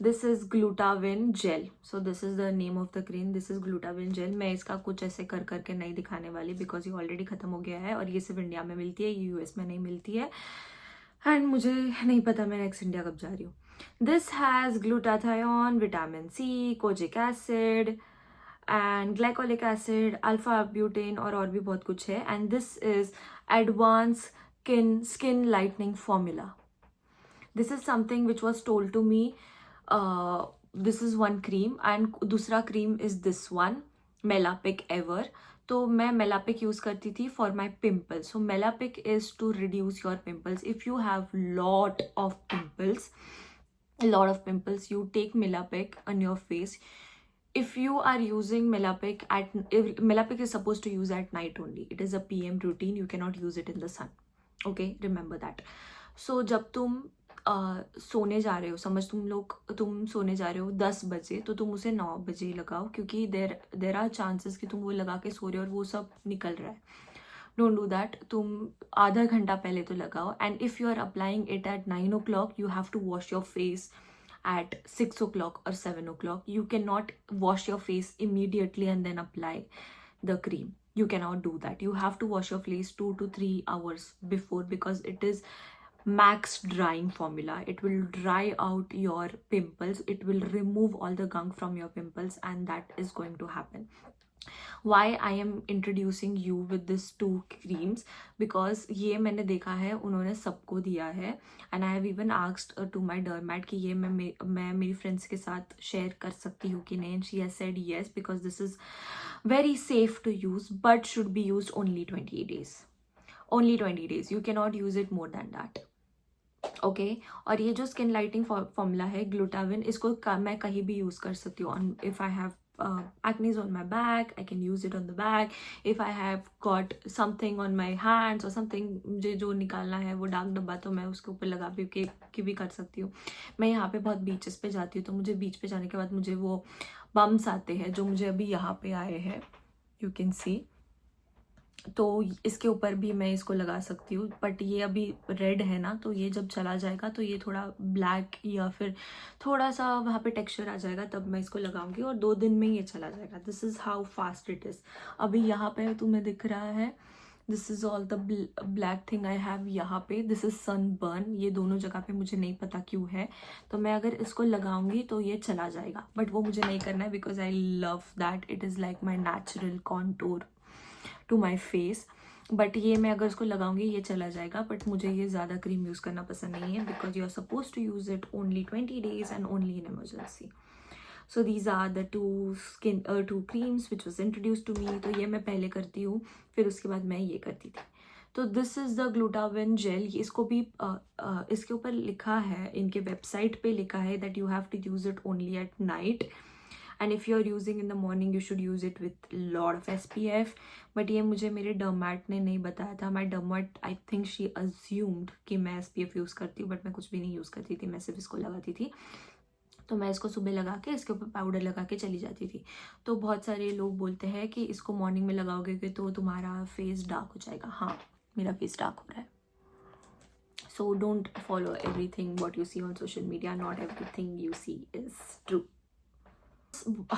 This is Glutavin gel. So this is the name of the cream. This is Glutavin gel. मैं इसका कुछ ऐसे कर करके नहीं दिखाने वाली बिकॉज ये ऑलरेडी खत्म हो गया है और ये सिर्फ इंडिया में मिलती है, ये US में नहीं मिलती है. एंड मुझे नहीं पता मैं नेक्स्ट इंडिया कब जा रही हूँ. This has glutathione, vitamin C, kojic acid and glycolic acid, alpha butane और भी बहुत कुछ है. And this is advance skin lightening formula. This is something which was told to me. This is one cream and दूसरा cream is this one, Melapic Ever. तो मैं Melapic यूज करती थी for my pimples. So Melapic is to reduce your pimples. If you have lot of pimples, you take Melapic on your face. If you are using Melapic Melapic is supposed to use at night only. It is a PM routine. You cannot use it in the sun. Okay, remember that. So जब तुम सोने जा रहे हो, समझ तुम सोने जा रहे हो 10 बजे, तो तुम उसे 9 बजे लगाओ, क्योंकि देर आर चांसेस कि तुम वो लगा के सो रहे हो और वो सब निकल रहा है. Don't do that. तुम आधा घंटा पहले तो लगाओ. And if you are applying it at 9 o'clock, you have to wash your face at 6 o'clock or 7 o'clock. You cannot wash your face immediately and then apply the cream. You cannot do that. You have to wash your face 2 to 3 hours before, because it is max drying formula. It will dry out your pimples. It will remove all the gunk from your pimples, and that is going to happen. Why I am introducing you with this 2 creams, because ये मैंने देखा है उन्होंने सबको दिया है. and I have even asked to my dermat कि ये मैं मेरी friends के साथ share कर सकती हूँ कि नहीं. and she has said yes, because this is very safe to use, but should be used only 20 days. Only 20 days. You cannot use it more than that. Okay और ये जो स्किन लाइटिंग फॉर्मूला है ग्लूटाविन, इसको मैं कहीं भी यूज़ कर सकती हूँ. If I have acne on my back, I can use it on the back. If I have got something on my hands or something, मुझे जो निकालना है वो डार्क डब्बा, तो मैं उसके ऊपर लगा के भी कर सकती हूँ. मैं यहाँ पे बहुत बीचेस पे जाती हूँ, तो मुझे बीच पे जाने के बाद मुझे वो बम्स आते हैं जो मुझे अभी यहाँ पे आए हैं, यू कैन सी. तो इसके ऊपर भी मैं इसको लगा सकती हूँ, बट ये अभी रेड है ना, तो ये जब चला जाएगा तो ये थोड़ा ब्लैक या फिर थोड़ा सा वहाँ पे टेक्सचर आ जाएगा, तब मैं इसको लगाऊंगी और 2 दिन में ये चला जाएगा. This is how fast it is. अभी यहाँ पे तुम्हें दिख रहा है, this is all the black thing I have यहाँ पे. This is sunburn. ये दोनों जगह पे मुझे नहीं पता क्यों है, तो मैं अगर इसको लगाऊंगी तो ये चला जाएगा, बट वो मुझे नहीं करना है, because I love that. It is like my natural contour to my face. But ये मैं अगर इसको लगाऊंगी ये चला जाएगा, बट मुझे ये ज़्यादा क्रीम यूज़ करना पसंद नहीं है, because you are suppose to use it only 20 days and only in emergency. So these are the 2 creams which was introduced to me. तो ये मैं पहले करती हूँ, फिर उसके बाद मैं ये करती थी. तो दिस इज़ द ग्लूटाविन जेल. इसको भी इसके ऊपर लिखा है, इनके वेबसाइट पे लिखा है that you have to use it only at night, and if you're using in the morning you should use it with lot of SPF. but ये मुझे मेरे डर्मैट ने नहीं बताया था. My dermat I think she assumed कि मैं SPF यूज़ करती हूँ, बट मैं कुछ भी नहीं यूज़ करती थी, मैं सिर्फ इसको लगाती थी. तो मैं इसको सुबह लगा के इसके ऊपर पाउडर लगा के चली जाती थी. तो बहुत सारे लोग बोलते हैं कि इसको मॉर्निंग में लगाओगे कि तो तुम्हारा फेस डार्क हो जाएगा. हाँ, मेरा फेस डार्क हो रहा है. So don't follow everything what you see on social media. Not everything you see is true.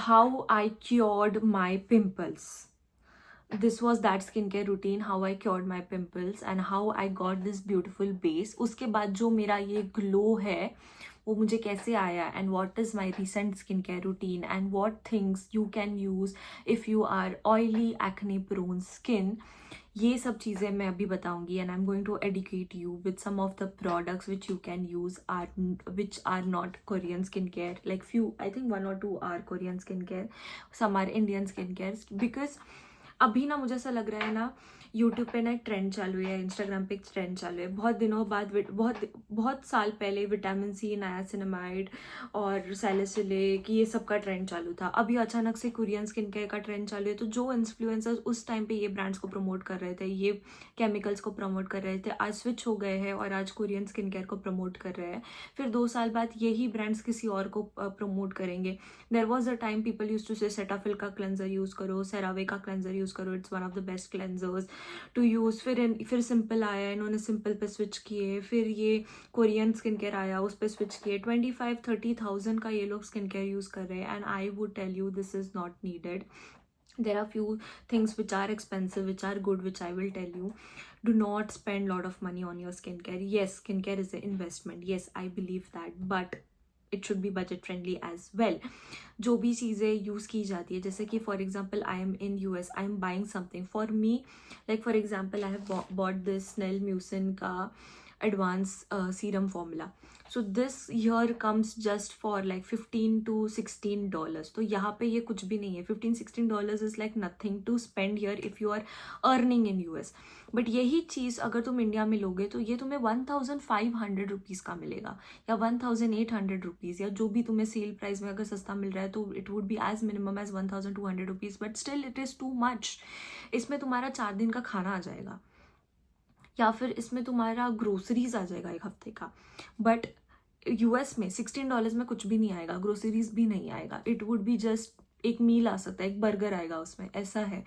How I cured my pimples. This was that skincare routine, how I cured my pimples and how I got this beautiful base. उसके बाद जो मेरा ये glow है वो मुझे कैसे आया, and what is my recent skincare routine and what things you can use if you are oily acne prone skin. ये सब चीज़ें मैं अभी बताऊंगी, and I am going to educate you with some of the products which you can use or which are not Korean skin care, like few, I think 1 or 2 are Korean skin care, some are Indian skin care, because अभी ना मुझे ऐसा लग रहा है ना, यूट्यूब पे ना एक ट्रेंड चालू है, इंस्टाग्राम पे एक ट्रेंड चालू है, बहुत दिनों बाद, बहुत साल पहले विटामिन सी, नायासिनामाइड और सैलिसिलिक, ये सब का ट्रेंड चालू था। अभी अचानक से कोरियन स्किन केयर का ट्रेंड चालू है। तो जो इन्फ्लुएंसर्स उस टाइम पे ये ब्रांड्स को प्रमोट कर रहे थे, ये केमिकल्स को प्रमोट कर रहे थे, आज स्विच हो गए हैं और आज कोरियन स्किन केयर को प्रमोट कर रहे हैं। फिर 2 साल बाद यही ब्रांड्स किसी और को प्रमोट करेंगे। There was a time people use to say Cetaphil का क्लेंजर यूज करो, सेरावे का क्लेंजर यूज करो, it's one of the best cleansers to use. फिर सिंपल आया, इन्होंने सिंपल पे स्विच किए, फिर ये कोरियन स्किन केयर आया, उस पर स्विच किए। 25-30 thousand का ये लोग स्किन केयर यूज कर रहे हैं, and I would tell you this is not needed. There are few things which are expensive, which are good, which I will tell you. Do not spend lot of money on your skincare. Yes, skincare is an investment. Yes, I believe that, but it should be budget friendly as well. जो भी चीज़ें यूज़ की जाती है, जैसे कि for example I am in US, I am buying something for me, like for example I have bought this snail mucin का advanced serum formula. So this here comes just for like $15 to $16. तो यहाँ पे ये कुछ भी नहीं है. $15-16 is like nothing to spend here if you are earning in US. But यही चीज़ अगर तुम इंडिया में लोगे तो ये तुम्हें 1500 रुपीज़ का मिलेगा, या 1800 रुपीज़, या जो भी तुम्हें सेल प्राइस में अगर सस्ता मिल रहा है तो it would be as minimum as 1200 rupees, but still it is too much. इसमें तुम्हारा 4 दिन का खाना आ जाएगा, या फिर इसमें तुम्हारा ग्रोसरीज आ जाएगा 1 हफ्ते का. बट US में $16 में कुछ भी नहीं आएगा, ग्रोसरीज भी नहीं आएगा. इट वुड बी जस्ट एक मील आ सकता है, एक बर्गर आएगा उसमें, ऐसा है.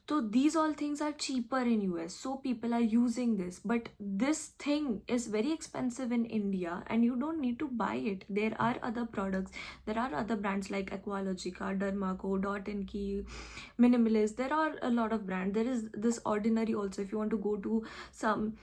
तो these all things are cheaper in US, so people are using this, but this thing is very expensive in India and you don't need to buy it. There are other products, there are other brands like Aqualogica, Dermaco, Dot & Key, Minimalist. There are a lot of brands. There is this Ordinary also. If you want to go to some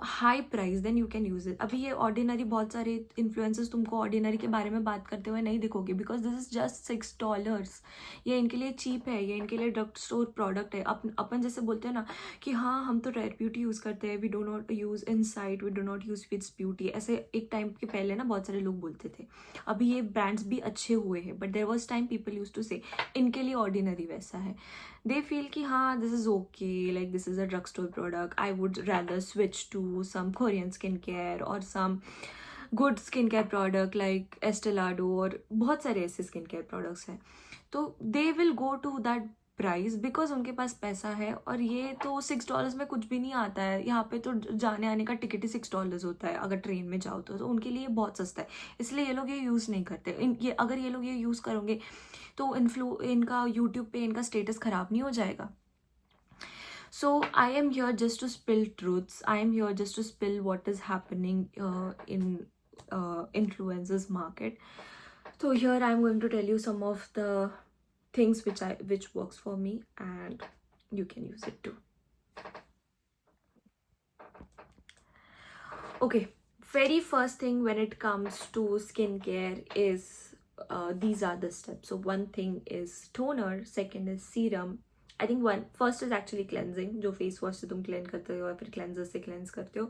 high price, then you can use it. अभी ये ऑर्डिनरी, बहुत सारे इन्फ्लुएंसर्स तुमको ऑर्डिनरी के बारे में बात करते हुए नहीं दिखोगे, बिकॉज दिस इज जस्ट $6. ये इनके लिए चीप है, ये इनके लिए ड्रग स्टोर प्रोडक्ट है. अपन जैसे बोलते हैं ना कि हाँ हम तो रेयर ब्यूटी यूज़ करते हैं, we do not use Insight, we do not use Fits Beauty, ऐसे एक टाइम के पहले ना बहुत सारे लोग बोलते थे. अभी ये ब्रांड्स भी अच्छे हुए हैं, but there was time people use to say इनके लिए ऑर्डिनरी वैसा है. They feel कि हाँ this is okay, like this is a drugstore product, I would rather switch to some Korean skincare or some good skincare product like Estee Lauder, और बहुत सारे ऐसे skincare products हैं. तो they will go to that price because उनके पास पैसा है. और ये तो $6 में कुछ भी नहीं आता है. यहाँ पे तो जाने आने का टिकट ही $6 होता है अगर ट्रेन में जाओ तो उनके लिए बहुत सस्ता है, इसलिए ये लोग ये यूज़ नहीं करते. ये अगर ये लोग ये यूज़ करोगे तो इनका यूट्यूब पे इनका स्टेटस खराब नहीं हो जाएगा. So I am here just to spill truths. I am here just to spill what is happening in influencers market. So here I am going to tell you some of the things which works for me, and you can use it too. Okay, very first thing when it comes to skincare is these are the steps. So one thing is toner, second is serum. I think first is actually cleansing, जो फेस वॉश से तुम क्लेंज करते हो या फिर क्लेंजर से क्लेंज करते हो.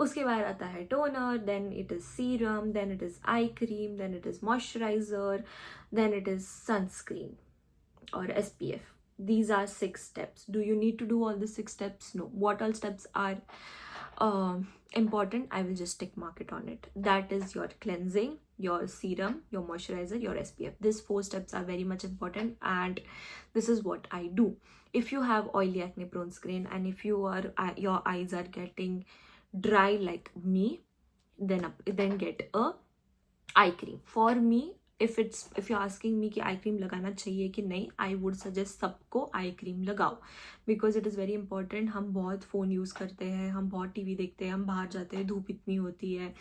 उसके बाद आता है toner, then it is serum, then it is eye cream, then it is moisturiser, then it is sunscreen or SPF. These are 6 steps. Do you need to do all the 6 steps? No. What all steps are important? I will just tick mark it on it. That is your cleansing, your serum, your moisturizer, your SPF. These 4 steps are very much important, and this is what I do. If you have oily acne prone skin and if you are your eyes are getting dry like me, then get a eye cream. For me, if you're asking me कि आई क्रीम लगाना चाहिए कि नहीं, आई वुड सजेस्ट सबको आई क्रीम लगाओ, because it is very important. हम बहुत फ़ोन यूज़ करते हैं, हम बहुत TV देखते हैं, हम बाहर जाते हैं, धूप इतनी होती है,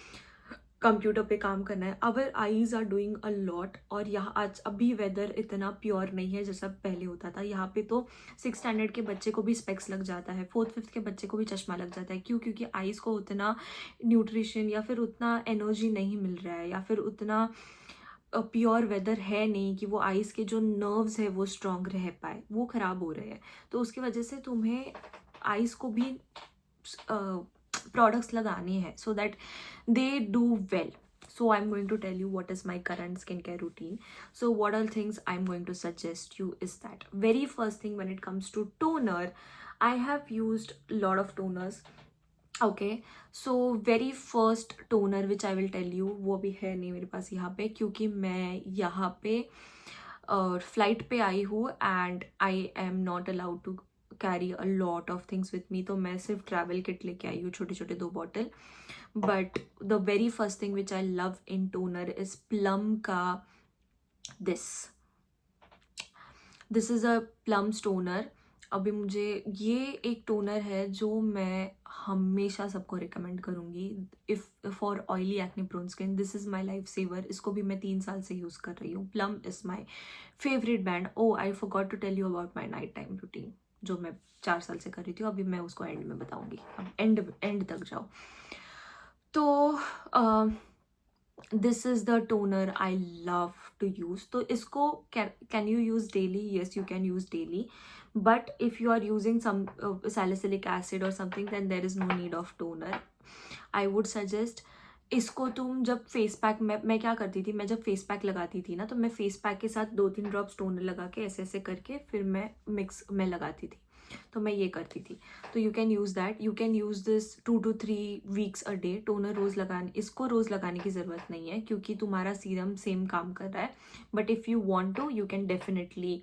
कंप्यूटर पे काम करना है, our eyes are doing a lot. और यहाँ आज अभी वेदर इतना प्योर नहीं है जैसा पहले होता था. यहाँ पे तो 6th स्टैंडर्ड के बच्चे को भी स्पेक्स लग जाता है, 4th 5th के बच्चे को भी चश्मा लग जाता है. क्यों? क्योंकि आईज को उतना न्यूट्रिशन या फिर उतना एनर्जी नहीं मिल रहा है, या फिर उतना प्योर वेदर है नहीं कि वो आइज़ के जो नर्व्स है वो स्ट्रॉन्ग रह पाए, वो ख़राब हो रहे हैं। तो उसकी वजह से तुम्हें आइज़ को भी प्रोडक्ट्स लगाने हैं so that they do well. So I'm going to tell you what is my current skincare routine. So what all things I'm going to suggest you is that very first thing, when it comes to toner, I have used a lot of toners. Okay, so very first toner which I will tell you, वो भी है नहीं मेरे पास यहाँ पे, क्योंकि मैं यहाँ पे फ्लाइट पे आई हूँ and I am not allowed to carry a lot of things with me. तो मैं सिर्फ ट्रैवल किट लेके आई हूँ, छोटे छोटे 2 bottle. But the very first thing which I love in toner is plum का this is a plum toner. अभी मुझे ये एक टोनर है जो मैं हमेशा सबको रिकमेंड करूँगी if for oily acne prone skin. This is my life saver. इसको भी मैं 3 साल से यूज़ कर रही हूँ. Plum is my favourite brand. Oh I forgot to tell you about my night time routine, जो मैं 4 साल से कर रही थी. अभी मैं उसको एंड में बताऊँगी. अब एंड तक जाओ. तो this is the toner I love to use. तो इसको can you use daily? Yes, you can use daily. But if you are using some salicylic acid or something, then there is no need of toner. I would suggest इसको तुम जब फेस पैक, मैं क्या करती थी, मैं जब फेस पैक लगाती थी ना, तो मैं फेस पैक के साथ 2-3 ड्रॉप्स टोनर लगा के ऐसे ऐसे करके फिर मैं मिक्स में लगाती थी. तो मैं ये करती थी. तो you can use that. You can use this 2 to 3 weeks a day. Toner रोज़ लगाने, इसको रोज़ लगाने की ज़रूरत नहीं है क्योंकि तुम्हारा सीरम सेम काम कर रहा है. But if you want to, you can definitely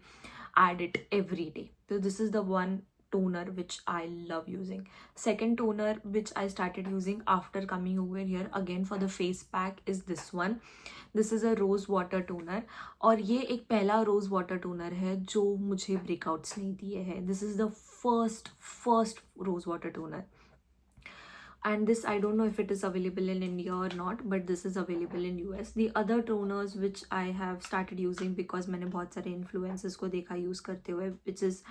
add it every day. So this is the one toner which I love using. Second toner which I started using after coming over here again for the face pack is this one. This is a rose water toner. और ये एक पहला rose water toner है जो मुझे breakouts नहीं दिए है. This is the first rose water toner. And this, I don't know if it is available in India or not, but this is available in US. The other toners which I have started using because मैंने बहुत सारे influencers को देखा use करते हुए, which is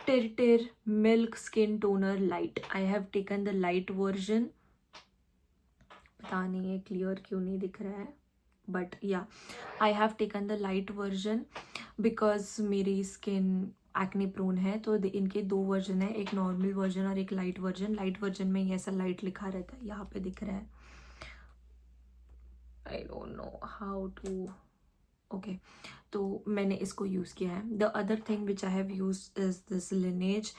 Tirtir Milk Skin Toner Light. I have taken the light version. पता नहीं ये clear क्यों नहीं दिख रहा है, but yeah, I have taken the light version because मेरी skin एक्ने प्रोन है. तो इनके 2 वर्जन है, एक नॉर्मल वर्जन और एक लाइट वर्जन. लाइट वर्जन में ये ऐसा लाइट लिखा रहता है, यहाँ पे दिख रहा है. I don't know how to. Okay, तो मैंने इसको यूज़ किया है. The other thing which I have used is this Lineage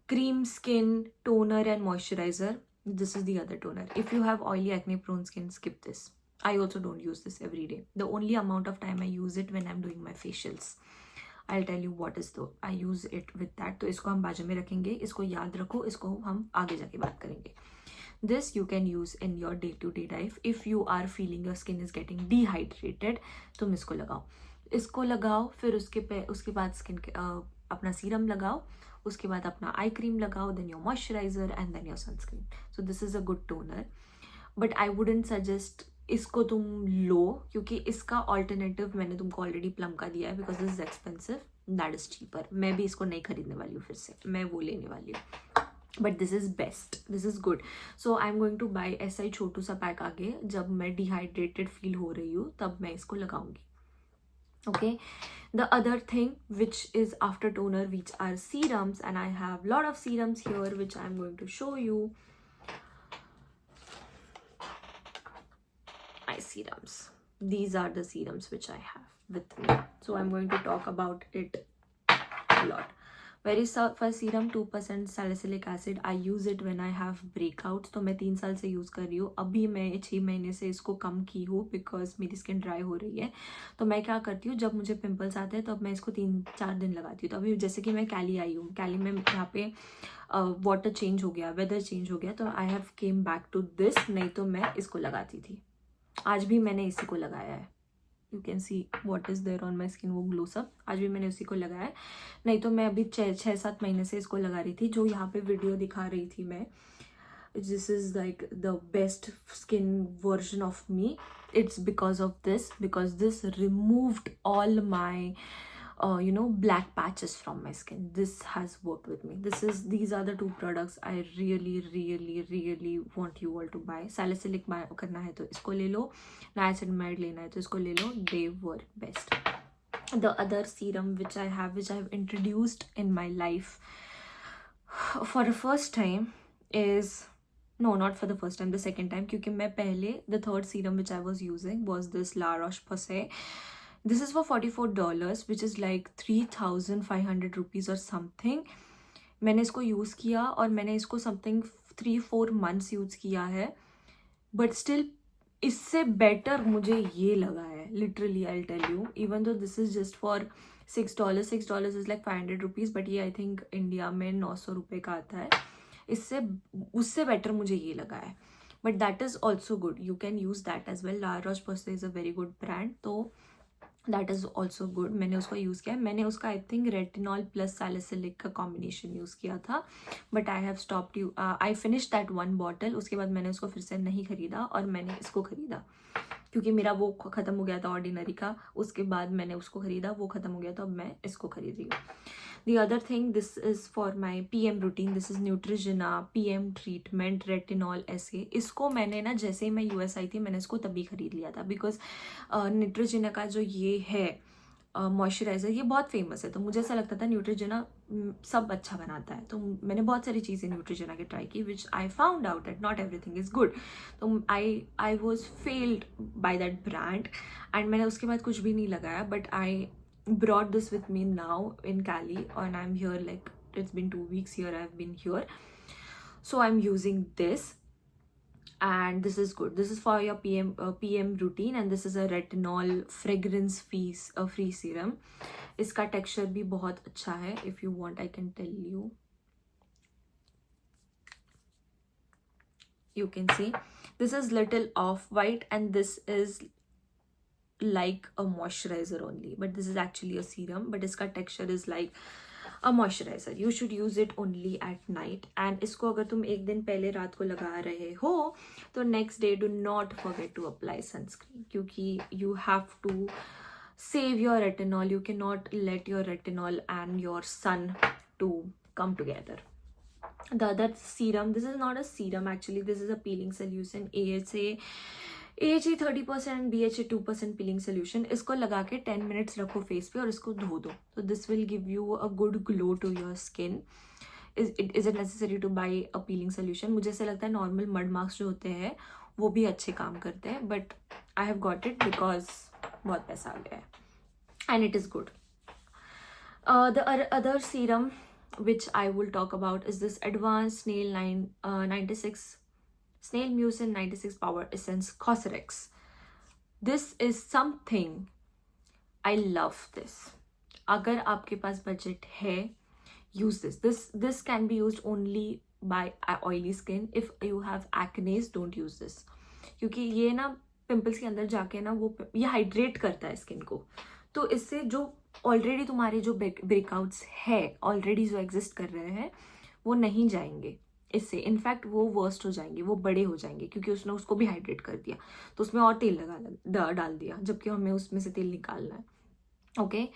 cream skin toner and moisturiser. This is the other toner. If you have oily acne prone skin, skip this. I also don't use this every day. The only amount of time I use it when I'm doing my facials. I'll tell you what is the I use it with that. तो इसको हम बाजू में रखेंगे, इसको याद रखो, इसको हम आगे जाके बात करेंगे. This you can use in your day-to-day life. If you are feeling your skin is getting dehydrated, तुम इसको लगाओ. इसको लगाओ, फिर उसके बाद स्किन अपना सीरम लगाओ, उसके बाद अपना आई क्रीम लगाओ, then your moisturizer and then your sunscreen. So this is a good toner. But I wouldn't suggest इसको तुम लो, क्योंकि इसका ऑल्टरनेटिव मैंने तुमको ऑलरेडी प्लम का दिया है because this is expensive, that is cheaper. मैं भी इसको नहीं खरीदने वाली हूँ, फिर से मैं वो लेने वाली हूँ. But this is best, this is good. So I am going two by ऐसा ही छोटू सा पैक आगे. जब मैं डिहाइड्रेटेड फील हो रही हूँ तब मैं इसको लगाऊंगी. Okay, the other thing which is after toner, which are serums, and I have lot of serums here which I'm going to show you. My serums, these are the serums which I have with me, so I'm going to talk about it a lot. Very first serum 2% salicylic acid. I use it when I have breakouts. तो मैं 3 साल से यूज़ कर रही हूँ. अभी मैं 6 महीने से इसको कम की हूँ बिकॉज मेरी स्किन ड्राई हो रही है. तो मैं क्या करती हूँ, जब मुझे पिंपल्स आते हैं तब मैं इसको 3-4 दिन लगाती हूँ. तो अभी जैसे कि मैं कैली आई हूँ, कैली में यहाँ पे वाटर चेंज हो गया, वेदर चेंज हो गया, तो I have came back to this. नहीं तो मैं इसको लगाती थी. आज भी मैंने इसी को लगाया है. You can see what is there on my skin, वो ग्लो सब. आज भी मैंने उसी को लगाया है. नहीं तो मैं अभी 6-7 महीने से इसको लगा रही थी. जो यहाँ पे वीडियो दिखा रही थी मैं, this is like the best skin version of me. It's because of this, because this removed all my black patches from my skin. This has worked with me. These are the two products I really want you all to buy. Salicylic करना है तो इसको ले लो, niacinamide लेना है तो इसको ले लो. They work best. The other serum which I have introduced in my life for the first time is, no, not for the first time, the second time, क्योंकि मैं पहले, the third serum which I was using was this La Roche-Posay. This is for $44, which is like 3,500 rupees or something. मैंने इसको यूज़ किया और मैंने इसको something 3-4 months यूज़ किया है, but still इससे better मुझे ये लगा है. Literally, I'll tell you, even though this is just for $6 is like 500 rupees, but ये I think इंडिया में 900 रुपये का आता है. उससे better मुझे ये लगा है, but that is also good. You can use that as well. La Roche-Posay is a very good brand, तो that is also good. मैंने उसको यूज़ किया है. मैंने उसका I think retinol plus salicylic का कॉम्बिनेशन यूज़ किया था, but I have stopped I finish that 1 bottle. उसके बाद मैंने उसको फिर से नहीं खरीदा और मैंने इसको खरीदा क्योंकि मेरा वो ख़त्म हो गया था ऑर्डिनरी का. उसके बाद मैंने उसको खरीदा, वो ख़त्म हो गया था, अब मैं इसको खरीद रही हूँ. The other thing, this is for my PM routine. This is Neutrogena PM treatment retinol essay. इसको मैंने ना जैसे ही मैं US आई थी मैंने इसको तभी खरीद लिया था, बिकॉज Neutrogena का जो ये है मॉइस्चराइज़र ये बहुत फेमस है, तो मुझे ऐसा लगता था Neutrogena सब अच्छा बनाता है. तो मैंने बहुत सारी चीज़ें Neutrogena की ट्राई की, which I found out that not everything is good. तो I was failed by that brand and मैंने उसके बाद कुछ भी नहीं लगाया. But I brought this with me now in Cali and I'm here, like it's been 2 weeks here I've been here, so I'm using this and this is good. This is for your PM routine and this is a retinol fragrance free serum. इसका texture भी बहुत अच्छा है. If you want I can tell you. You can see this is little off white and this is like a moisturizer only, but this is actually a serum, but इसका texture is like a moisturizer. You should use it only at night. and इसको अगर तुम एक दिन पहले रात को लगा रहे हो तो next day do not forget to apply sunscreen, क्योंकि you have to save your retinol. You cannot let your retinol and your sun to come together. The other serum, this is not a serum actually, this is a peeling solution. AHA 30% BHA 2% peeling solution. इसको लगा के 10 minutes रखो फेस पे और इसको धो दो. So this will give you a good glow to your skin. Is it necessary to buy a peeling solution? मुझे ऐसा लगता है नॉर्मल मड मार्क्स जो होते हैं वो भी अच्छे काम करते हैं, but I have got it because बहुत पैसा आ गया है and it is good. The other serum which I will talk about is this Advanced Snail Mucin 96 Power Essence Cosrx. This is something I love this. अगर आपके पास बजट है, use this. This can be used only by oily skin. If you have acne, don't use this. क्योंकि ये ना पिंपल्स के अंदर जाके ना ये हाइड्रेट करता है स्किन को. तो इससे जो ऑलरेडी तुम्हारे जो ब्रेकआउट्स है ऑलरेडी जो एग्जिस्ट कर रहे हैं वो नहीं जाएंगे इससे. इनफैक्ट वो वर्स्ट हो जाएंगे, वो बड़े हो जाएंगे, क्योंकि उसने उसको भी हाइड्रेट कर दिया तो उसमें और तेल डाल दिया, जबकि हमें उसमें से तेल निकालना है. Okay,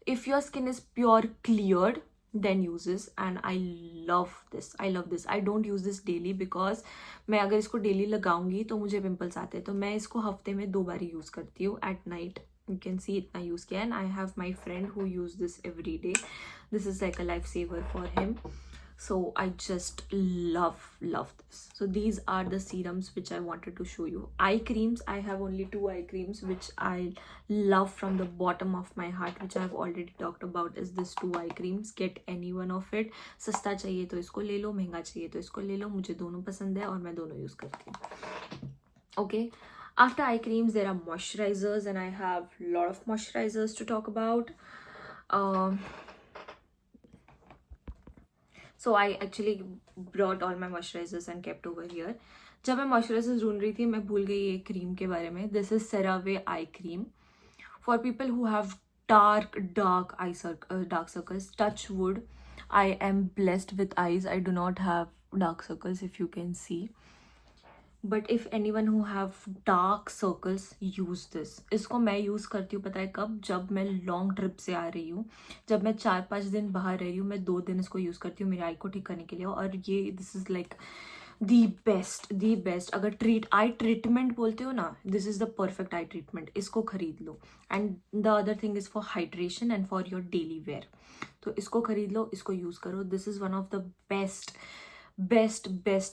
if your skin is pure cleared then use this and I love this. I don't use this daily because मैं अगर इसको डेली लगाऊंगी तो मुझे पिम्पल्स आते हैं, तो मैं इसको हफ्ते में 2 बार यूज़ करती हूँ at night. You can see इतना यूज़ किया. And I have my friend who use this every day. This is like a lifesaver for him. So I just love this. So these are the serums which I wanted to show you. Eye creams, I have only 2 eye creams which I love from the bottom of my heart, which I have already talked about, is this 2 eye creams. Get any one of it. सस्ता चाहिए तो इसको ले लो, महंगा चाहिए तो इसको ले लो. मुझे दोनों पसंद है और मैं दोनों यूज़ करती हूँ. Okay. After eye creams, there are moisturizers, and I have a lot of moisturizers to talk about. So I actually brought all my moisturizers and kept over here. जब मैं moisturizers ढूंढ रही थी मैं भूल गई ये क्रीम के बारे में. This is CeraVe eye cream for people who have dark dark circles. Touch wood, I am blessed with eyes. I do not have dark circles, if you can see. But if any one who have dark circles use this. इसको मैं यूज़ करती हूँ पता है कब, जब मैं लॉन्ग ट्रिप से आ रही हूँ, जब मैं 4-5 दिन बाहर रह रही हूँ, मैं 2 दिन इसको यूज़ करती हूँ मेरी आई को ठीक करने के लिए. और ये this is like the best. अगर आई ट्रीटमेंट बोलते हो ना, this is the perfect eye treatment. इसको खरीद लो. And the other thing is for hydration and for your daily wear. तो इसको खरीद लो, इसको यूज़ करो. This is one of the best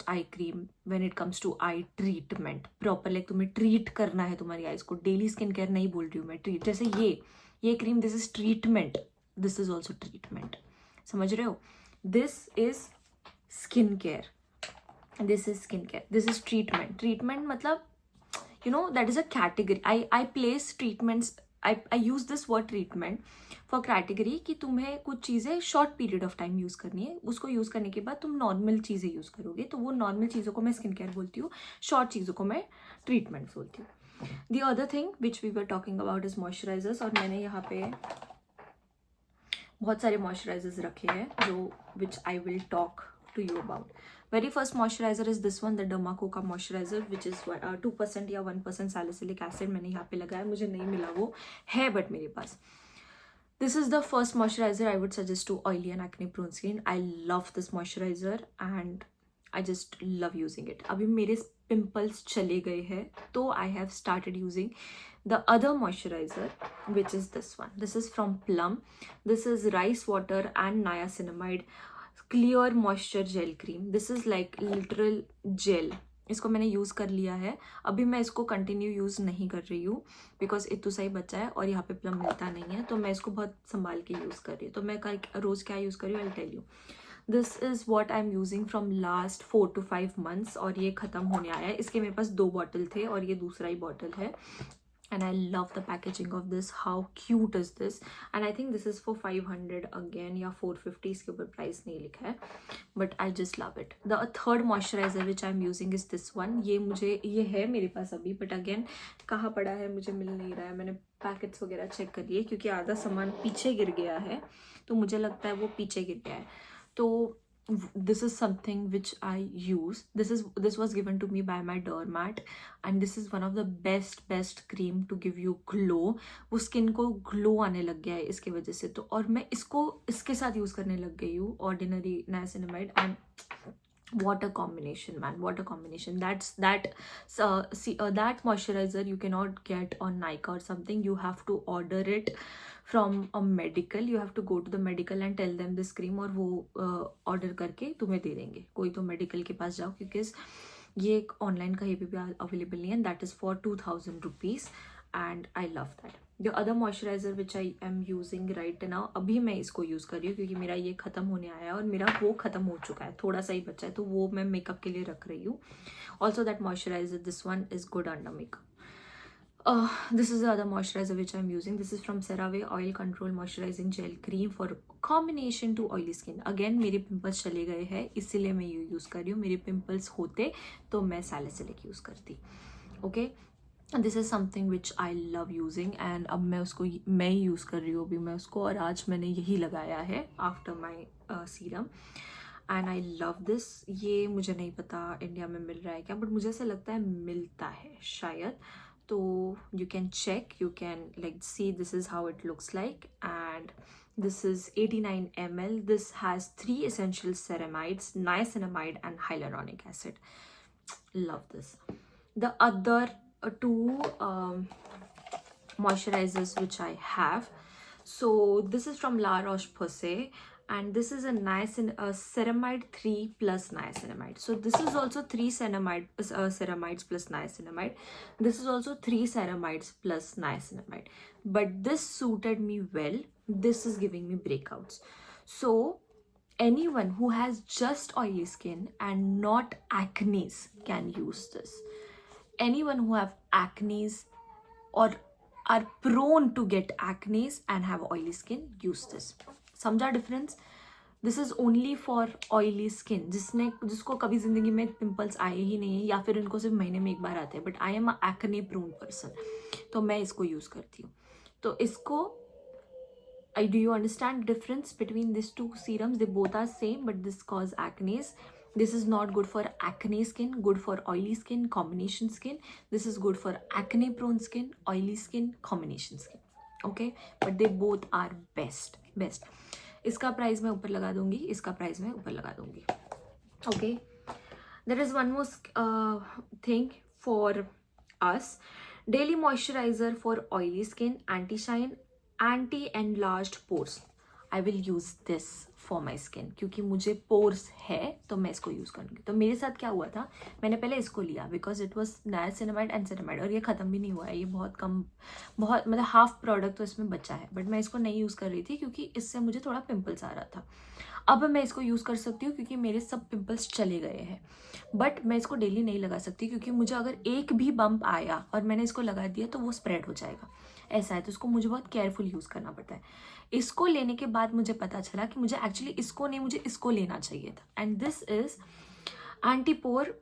eye cream when it comes to eye treatment. Proper like तुम्हें ट्रीट करना है तुम्हारी आईज को. डेली स्किन केयर नहीं बोल रही हूँ मैं, ट्रीट. जैसे ये cream, this is treatment, this is also treatment. समझ रहे हो? This is skin care, this is skin care, this is treatment मतलब you know that is a category. I place treatments, I use this word treatment for category कि तुम्हें कुछ चीज़ें short period of time use करनी है, उसको यूज़ करने के बाद तुम नॉर्मल चीज़ें यूज़ करोगे, तो वो नॉर्मल चीज़ों को मैं स्किन केयर बोलती हूँ, शॉर्ट चीज़ों को मैं ट्रीटमेंट बोलती हूँ. The other thing which we were talking about is moisturisers. और मैंने यहाँ पे बहुत सारे मॉइस्चराइजर्स रखे हैं जो which I will talk to you about. Very first moisturizer is this one, the Dermacoca moisturizer, which is 2% या 1% salicylic acid. मैंने यहाँ पे लगाया, मुझे नहीं मिला, वो है बट मेरे पास. This is the first moisturizer I would suggest to oily and acne prone skin. I love this moisturizer and I just love using it. अभी मेरे pimples चले गए हैं तो I have started using the other moisturizer, which is this one. This is from Plum. This is rice water and niacinamide clear moisture gel cream. This is like literal gel. इसको मैंने यूज़ कर लिया है. अभी मैं इसको कंटिन्यू यूज़ नहीं कर रही हूँ बिकॉज इतना सा ही बच्चा है और यहाँ पे प्लम मिलता नहीं है, तो मैं इसको बहुत संभाल के यूज़ कर रही हूँ. तो मैं रोज़ क्या यूज़ कर रही हूँ, I tell you. This is what I am using from last 4 to 5 months और ये ख़त्म होने आया है. इसके मेरे पास 2 बॉटल थे और ये दूसरा ही बॉटल है. And I love the packaging of this. How cute is this? And I think this is for 500 again या 450. इसके ऊपर प्राइस नहीं लिखा है, but I just love it. The third moisturizer which I'm using is this one. ये है मेरे पास अभी, but again कहाँ पड़ा है मुझे मिल नहीं रहा है. मैंने पैकेट्स वगैरह चेक कर लिए क्योंकि आधा सामान पीछे गिर गया है, तो मुझे लगता है वो पीछे गिर गया है. तो this is something which I use. This was given to me by my dermat and this is one of the best cream to give you glow. वो स्किन को ग्लो आने लग गया है इसके वजह से. तो और मैं इसको इसके साथ यूज़ करने लग गई हूँ, ordinary niacinamide. And what a combination, man, what a combination. That moisturizer you cannot get on Nykaa or something. You have to order it from a medical. You have to go to the medical and tell them this cream और वो order करके तुम्हें दे देंगे. कोई तो medical के पास जाओ क्योंकि ये ऑनलाइन कहीं पे भी अवेलेबल नहीं है. That is for 2000 rupees and I love that. The other moisturizer which I am using right now, अभी मैं इसको यूज़ कर रही हूँ क्योंकि मेरा ये ख़त्म होने आया है और मेरा वो ख़त्म हो चुका है, थोड़ा सा ही बचा है, तो वो मैं मेकअप के लिए रख रही हूँ. Also that moisturizer, this one is good under makeup. This is the other moisturizer which I'm using. This is from CeraVe Oil Control Moisturizing Gel Cream for combination to oily skin. Again मेरे पिंपल्स चले गए हैं इसीलिए मैं ये यूज़ कर रही हूँ. मेरे पिंपल्स होते तो मैं सैलिसिलिक यूज़ करती. Okay, this is something which I love using and अब मैं ही यूज़ कर रही हूँ अभी मैं उसको, और आज मैंने यही लगाया है after my serum and I love this. ये मुझे नहीं पता इंडिया में मिल रहा है क्या, बट मुझे ऐसा लगता है मिलता है शायद. तो you can check, you can like see this is how it looks like. And this is 89 ml. This has 3 essential ceramides, niacinamide and hyaluronic acid. Love this. The other 2 moisturizers which I have. So this is from La Roche-Posay and this is a ceramide 3 plus niacinamide. So this is also 3 ceramides plus niacinamide. This is also 3 ceramides plus niacinamide. But this suited me well. This is giving me breakouts. So anyone who has just oily skin and not acne can use this. Anyone who have acne or are prone to get acne and have oily skin, use this. समझा difference? This is only for oily skin जिसको कभी ज़िंदगी में पिंपल्स आए ही नहीं है या फिर उनको सिर्फ महीने में एक बार आते हैं. But I am a acne prone person, तो मैं इसको यूज़ करती हूँ. तो इसको do you understand difference between these 2 serums? They both are same but this cause acne This is not good for acne skin, good for oily skin, combination skin. This is good for acne prone skin, oily skin, combination skin. Okay, but they both are best. इसका प्राइस मैं ऊपर लगा दूंगी, इसका प्राइस मैं ऊपर लगा दूंगी. Okay, there is one more thing for us. Daily moisturizer for oily skin, anti-shine, anti-enlarged pores. I will use this for my skin, क्योंकि मुझे पोर्स है तो मैं इसको यूज़ करूँगी. तो मेरे साथ क्या हुआ था, मैंने पहले इसको लिया because it was niacinamide and सिनामाइड, और ये ख़त्म भी नहीं हुआ है, ये बहुत कम, बहुत मतलब हाफ प्रोडक्ट तो इसमें बचा है, बट मैं इसको नहीं यूज़ कर रही थी क्योंकि इससे मुझे थोड़ा पिंपल्स आ रहा था. अब मैं इसको यूज़ कर सकती हूँ क्योंकि मेरे सब पिंपल्स चले गए हैं, बट मैं इसको डेली नहीं लगा सकती क्योंकि मुझे अगर एक भी बम्प आया और मैंने इसको लगा दिया तो वो स्प्रेड हो जाएगा, ऐसा है. तो इसको मुझे बहुत केयरफुल यूज़ करना पड़ता है. इसको लेने के बाद मुझे पता चला कि मुझे एक्चुअली इसको नहीं, मुझे इसको लेना चाहिए था. And this is anti pore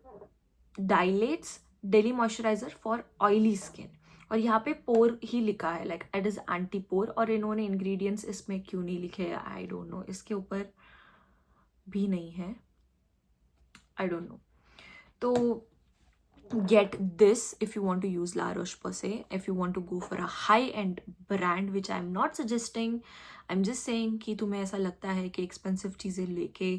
dilates daily moisturiser for oily skin, और यहाँ पे पोर ही लिखा है, लाइक इट इज एंटीपोर. और इन्होंने इंग्रेडिएंट्स इसमें क्यों नहीं लिखे, आई डोंट नो. इसके ऊपर भी नहीं है, आई डोंट नो. तो get this if you want to use La Roche-Posay. If you want to go for a high-end brand, which I'm not suggesting, I'm just saying कि तुम्हें ऐसा लगता है कि expensive चीज़ें लेके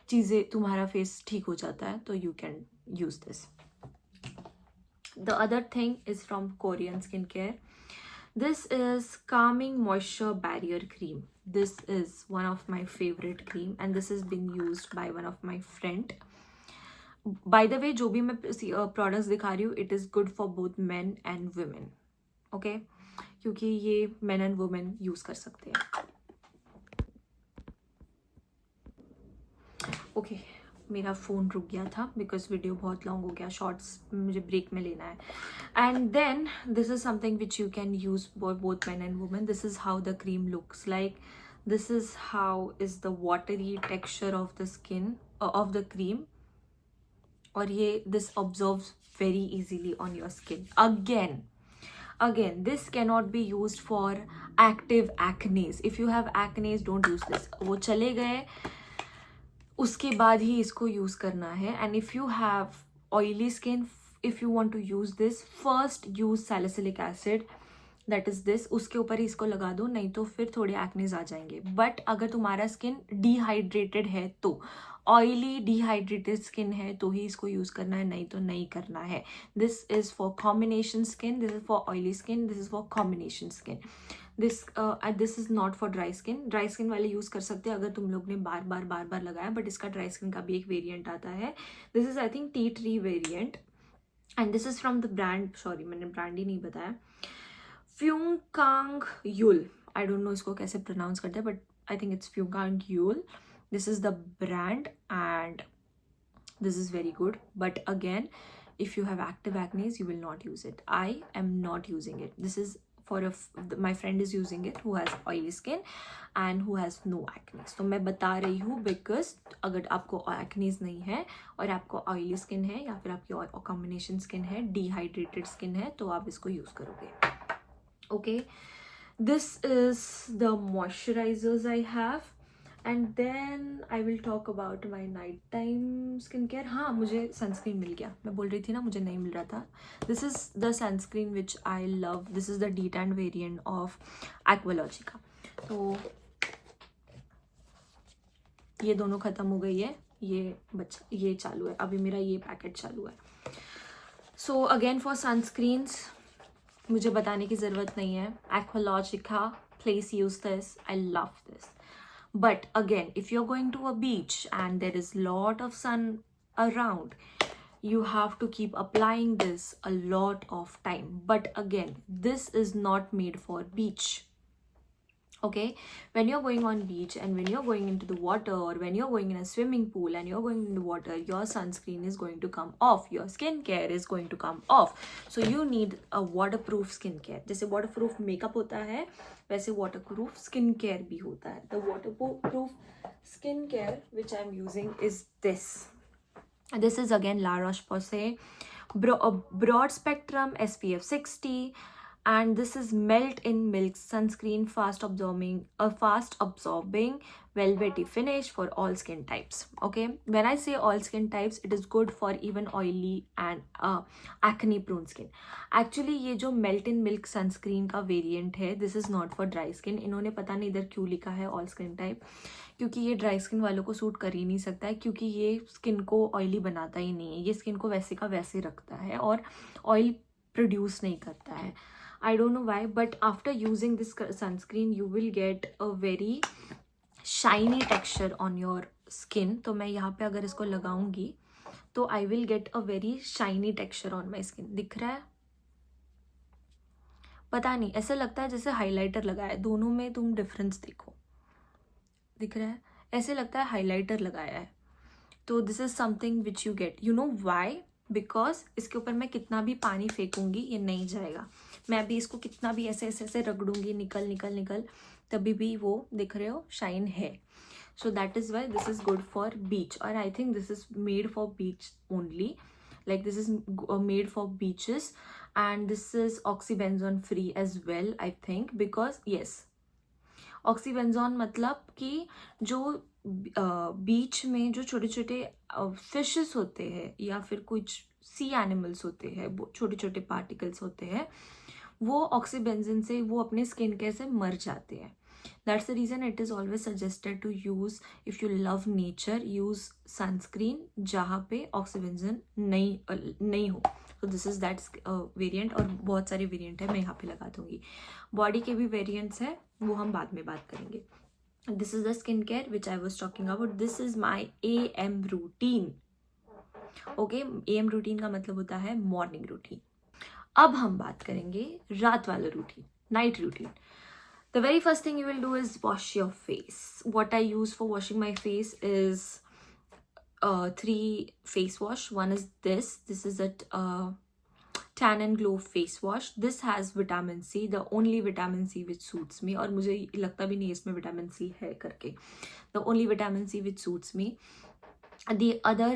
चीज़ें तुम्हारा face ठीक हो जाता है, तो you can use this. The other thing is from Korean skincare. This is Calming Moisture Barrier Cream. This is one of my favorite cream and this has been used by one of my friend. By the way, जो भी मैं प्रोडक्ट्स दिखा रही हूँ, it is good for both men and women. Okay, क्योंकि ये मेन एंड वुमेन यूज़ कर सकते हैं. ओके, मेरा फ़ोन रुक गया था बिकॉज वीडियो बहुत लॉन्ग हो गया, शॉर्ट्स मुझे ब्रेक में लेना है. And then this is something which you can use for both men and women. This is how the cream looks like. This is how is the watery texture of the skin of the cream. और ये this observes very easily on your skin. Again this cannot be used for active acnes. If you have acnes, don't use this. वो चले गए उसके बाद ही इसको यूज करना है. And if you have oily skin, if you want to use this, first use salicylic acid, that is this. उसके ऊपर ही इसको लगा दो, नहीं तो फिर थोड़े एक्नेज आ जाएंगे. बट अगर तुम्हारा स्किन डिहाइड्रेटेड है, तो ऑयली डिहाइड्रेटेड स्किन है तो ही इसको यूज करना है, नहीं तो नहीं करना है. This is for combination skin, this is for oily skin, this is for combination skin. This is not for dry skin. Dry skin वाले यूज कर सकते हैं अगर तुम लोग ने बार बार लगाया, बट इसका ड्राई स्किन का भी एक वेरिएंट आता है. This is I think tea tree variant and this is from the brand, sorry मैंने ब्रांड ही नहीं बताया, फ्यूकांग यूल. आई डोंट नो इसको कैसे प्रोनाउंस करते हैं, बट आई थिंक इट्स फ्यूकांग यूल. This is the brand and this is very good. But again, if you have active acne, you will not use it. I am not using it. This is for my friend is using it who has oily skin and who has no acne. तो मैं बता रही हूँ because अगर आपको acne नहीं है और आपको oily skin है या फिर आपकी combination skin है, dehydrated skin है, तो आप इसको use करोगे. Okay, this is the moisturizers I have. And then I will talk about my night time skin care. हाँ, मुझे सनस्क्रीन मिल गया. मैं बोल रही थी ना मुझे नहीं मिल रहा था. This is the sunscreen which I love. This is the D tan variant of Aqualogica. तो ये दोनों ख़त्म हो गई है, ये चालू है, अभी मेरा ये पैकेट चालू है. सो अगेन फॉर सनस्क्रीन्स मुझे बताने की ज़रूरत नहीं है. Aqualogica, please use this. I love this. But again, if you're going to a beach and there is lot of sun around, you have to keep applying this a lot of time. But again, this is not made for beach. Okay, when you're going on beach and when you're going into the water or when you're going in a swimming pool and you're going in the water, your sunscreen is going to come off, your skincare is going to come off. So you need a waterproof skincare. जैसे waterproof makeup होता है, वैसे waterproof skincare भी होता है. The waterproof skincare which I'm using is this. This is again La Roche-Posay broad spectrum SPF 60 and this is melt in milk sunscreen, fast absorbing velvety finish for all skin types. Okay, when I say all skin types, it is good for even oily and acne prone skin. Actually ये जो melt in milk sunscreen का variant है, this is not for dry skin. इन्होंने पता नहीं इधर क्यों लिखा है all skin type, क्योंकि ये ड्राई स्किन वालों को सूट कर ही नहीं सकता है, क्योंकि ये स्किन को ऑयली बनाता ही नहीं है, ये स्किन को वैसे का वैसे रखता है और ऑयल प्रोड्यूस नहीं करता है. I don't know why, but after using this sunscreen you will get a very shiny texture on your skin. तो मैं यहाँ पे अगर इसको लगाऊंगी तो I will get a very shiny texture on my skin. दिख रहा है? पता नहीं, ऐसा लगता है जैसे हाइलाइटर लगाया है. दोनों में तुम डिफरेंस देखो, दिख रहा है? ऐसे लगता है हाइलाइटर लगाया है. तो this is something which you get. You know why? Because इसके ऊपर मैं कितना भी पानी फेंकूंगी ये नहीं जाएगा. मैं अभी इसको कितना भी ऐसे ऐसे ऐसे रगड़ूंगी, निकल निकल निकल, तभी भी वो दिख रहे हो शाइन है. So that is why this is good for beach. और I think this is made for beach only. Like this is made for beaches, and this is oxybenzone free as well, I think, because yes, oxybenzone मतलब कि जो बीच में जो छोटे छोटे फिशेस होते हैं या फिर कुछ सी एनिमल्स होते हैं, वो छोटे छोटे पार्टिकल्स होते हैं, वो ऑक्सीबेंजन से वो अपने स्किन केयर से मर जाते हैं. That's the reason it is always suggested to use, if you love nature, use sunscreen जहाँ पे ऑक्सीबेंजन नहीं हो. तो दिस इज़ दैट्स वेरिएंट. और बहुत सारे वेरिएंट है, मैं यहाँ पे लगा दूँगी. बॉडी के भी वेरिएंट्स है, वो हम बाद में बात करेंगे. This is the skincare which I was talking about. This is my AM routine. Okay, AM routine का मतलब होता है morning routine. अब हम बात करेंगे रात वाला routine, night routine. The very first thing you will do is wash your face. What I use for washing my face is 3 face wash. One is this. This is a Tan and Glow face wash. This has vitamin C, the only vitamin C which suits me. और मुझे लगता भी नहीं इसमें vitamin C है करके. The only vitamin C which suits me. The other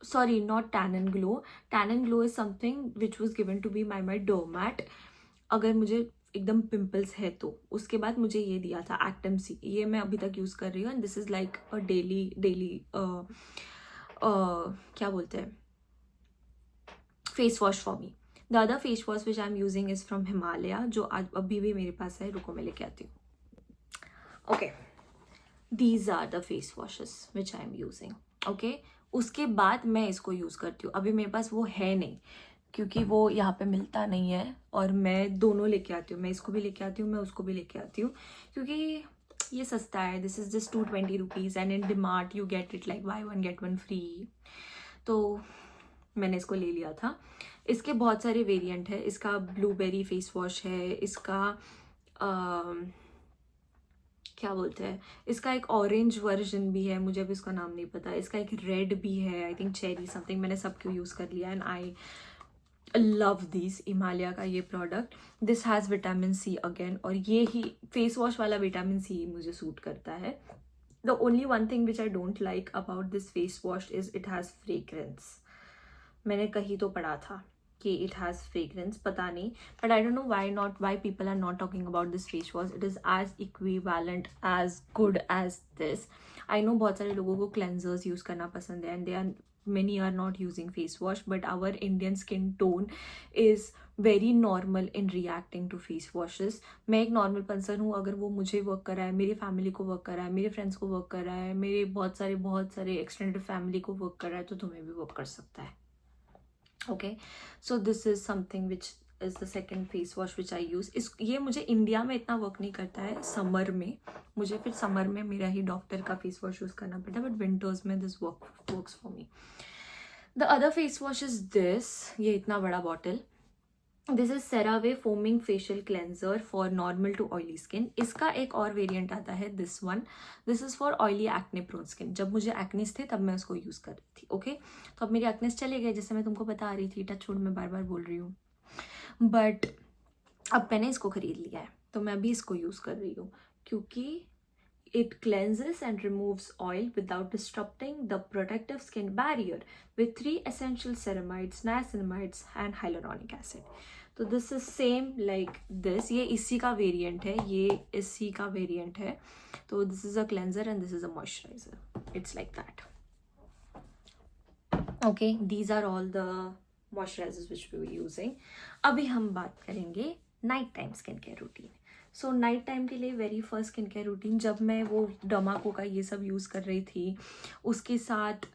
sorry, not Tan and Glow. Tan and Glow is something which was given to me by my doormat. अगर मुझे एकदम पिंपल्स है तो उसके बाद मुझे ये दिया था एक्टम सी. ये मैं अभी तक यूज़ कर रही हूँ. And this is like a daily क्या बोलते हैं, face wash for me. The other face wash which I am using is from Himalaya, जो आज अभी भी मेरे पास है. रुको मैं लेके आती हूँ. Okay, these are the face washes which I am using. Okay, उसके बाद मैं इसको यूज़ करती हूँ. अभी मेरे पास वो है नहीं, क्योंकि वो यहाँ पे मिलता नहीं है, और मैं दोनों लेके आती हूँ. मैं इसको भी लेके आती हूँ, मैं उसको भी लेके आती हूँ, क्योंकि ये सस्ता है. This is just 220 rupees and in DMart you get it like buy 1 get 1 free. तो मैंने इसको ले लिया था. इसके बहुत सारे वेरिएंट है. इसका ब्लूबेरी फेस वॉश है, इसका क्या बोलते हैं, इसका एक ऑरेंज वर्जन भी है, मुझे अभी इसका नाम नहीं पता. इसका एक रेड भी है, आई थिंक चेरी समथिंग. मैंने सबको यूज़ कर लिया and I love this. Himalaya का ये product, this has vitamin C again, और ये ही फेस वॉश वाला विटामिन सी मुझे सूट करता है. The only one thing which I don't like about this face wash is it has fragrance. मैंने कहीं तो पढ़ा था कि इट हैज़ फ्रेग्रेंस, पता नहीं, but I don't know why people are not talking about this face wash. It is as equivalent as good as this. I know बहुत सारे लोगों को क्लेंजर्स यूज़ करना पसंद है, and many are not using face wash, but our Indian skin tone is very normal in reacting to face washes. मैं एक नॉर्मल पर्सन हूँ. अगर वो मुझे वर्क कर रहा है, मेरी फैमिली को वर्क कर रहा है, मेरे फ्रेंड्स को वर्क कर रहा है, मेरे बहुत सारे एक्सटेंडेड फैमिली को वर्क कर रहा है, तो तुम्हें भी वर्क कर सकता है. Okay, so this is something which is the second face wash which I use. ये मुझे इंडिया में इतना वर्क नहीं करता है. समर में मुझे फिर समर में मेरा ही डॉक्टर का फेस वॉश यूज़ करना पड़ता है, बट विंटर्स में this works for me. The other face wash is this. ये इतना बड़ा bottle. This is CeraVe foaming facial cleanser for normal to oily skin. इसका एक और वेरिएंट आता है, this one. This is for oily acne prone skin. जब मुझे एक्नेस थे तब मैं उसको यूज़ कर रही थी. ओके, तो अब मेरी एक्नेस चले गए, जैसे मैं तुमको बता रही थी. टच वुड, मैं बार बार बोल रही हूँ, बट अब मैंने इसको खरीद लिया है, तो मैं अभी इसको यूज़ कर रही हूँ, क्योंकि it cleanses and removes oil without disrupting the protective skin barrier with 3 essential ceramides, niacinamides and hyaluronic acid. तो this is same like this, ये इसी का वेरिएंट है, ये इसी का वेरिएंट है. तो this is a cleanser and this is a moisturiser. It's like that. Okay, these are all the moisturisers which we were using. अभी हम बात करेंगे night time skin care routine. So night time के लिए very first skin care routine, जब मैं वो डमाको का ये सब यूज़ कर रही थी, उसके साथ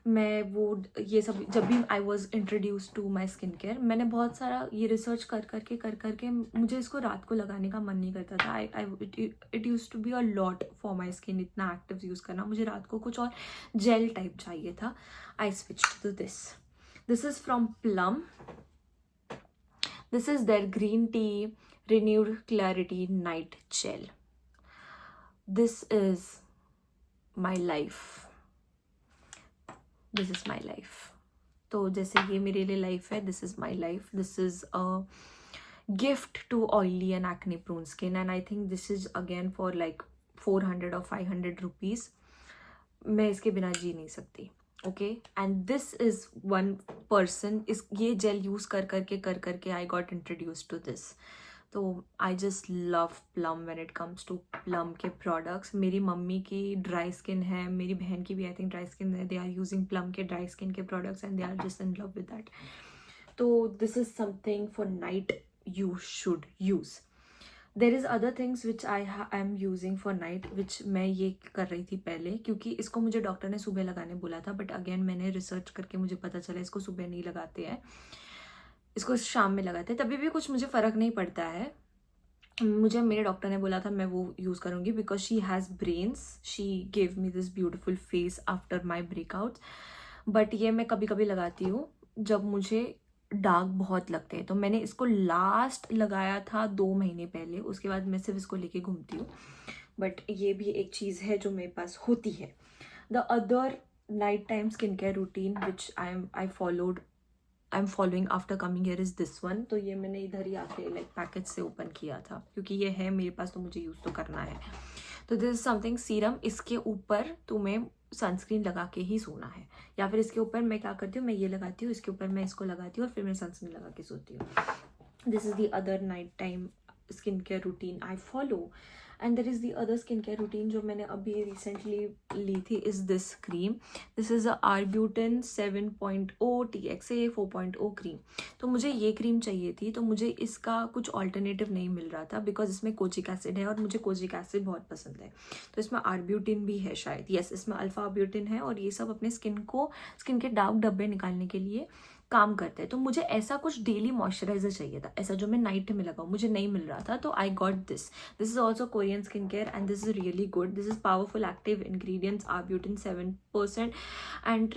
मैं वो ये सब, जब भी I was introduce to my skin care, मैंने बहुत सारा ये रिसर्च कर करके मुझे इसको रात को लगाने का मन नहीं करता था. It use to be a lot for my skin, इतना एक्टिव यूज़ करना. मुझे रात को कुछ और जेल टाइप चाहिए था. I switch to this. This is from Plum. This is their green tea renewed clarity night gel. This is my life. This is my life. तो जैसे ये मेरे लिए लाइफ है, this is my life. This is a gift to oily and acne prone skin, and I think this is again for like 400 or 500 rupees. मैं इसके बिना जी नहीं सकती. Okay, and this is one person, इस ये जेल यूज कर करके I got introduce to this. तो I just love plum when it comes to plum के प्रोडक्ट्स. मेरी मम्मी की ड्राई स्किन है, मेरी बहन की भी आई थिंक ड्राई स्किन है. दे आर यूजिंग प्लम के ड्राई स्किन के products and they are just in love with that. तो this is something for night you should use. There is other things which I am using for night, which मैं ये कर रही थी पहले, क्योंकि इसको मुझे डॉक्टर ने सुबह लगाने बोला था, बट अगेन मैंने रिसर्च करके मुझे पता चला इसको सुबह नहीं लगाते हैं, इसको शाम में लगाते हैं. तभी भी कुछ मुझे फ़र्क नहीं पड़ता है. मुझे मेरे डॉक्टर ने बोला था मैं वो यूज़ करूँगी, because she has brains. She gave me this beautiful face after my breakouts. But ये मैं कभी कभी लगाती हूँ जब मुझे दाग बहुत लगते हैं. तो मैंने इसको लास्ट लगाया था 2 महीने पहले, उसके बाद मैं सिर्फ इसको लेके घूमती हूँ. बट ये भी एक चीज़ है जो मेरे पास होती है. The other night time skin care routine which I am following after coming here is this one. तो ये मैंने इधर ही आके लाइक पैकेज से ओपन किया था, क्योंकि ये है मेरे पास तो मुझे यूज़ तो करना है. तो दिस इज समथिंग सीरम. इसके ऊपर तुम्हें सनस्क्रीन लगा के ही सोना है, या फिर इसके ऊपर मैं क्या करती हूँ, मैं ये लगाती हूँ, इसके ऊपर मैं इसको लगाती हूँ और फिर मैं सनस्क्रीन लगा के सोती हूँ. This is the other night time skin care routine I follow. And there is the other skin care routine जो मैंने अभी रिसेंटली ली थी, is this cream. This is a arbutin 7.0 TXA 4.0 cream. तो मुझे ये क्रीम चाहिए थी, तो मुझे इसका कुछ ऑल्टरनेटिव नहीं मिल रहा था, बिकॉज इसमें कोजिक एसिड है और मुझे कोजिक एसिड बहुत पसंद है. तो इसमें आर्ब्यूटिन भी है शायद, यस, इसमें अल्फा आर्ब्यूटिन है, और ये सब अपने स्किन के डार्क धब्बे निकालने के लिए काम करते हैं. तो मुझे ऐसा कुछ डेली मॉइस्चराइजर चाहिए था, ऐसा जो मैं नाइट में लगाऊँ, मुझे नहीं मिल रहा था. तो I got this. This is also Korean skin care and this is really good. This is powerful active ingredients, arbutin 7% and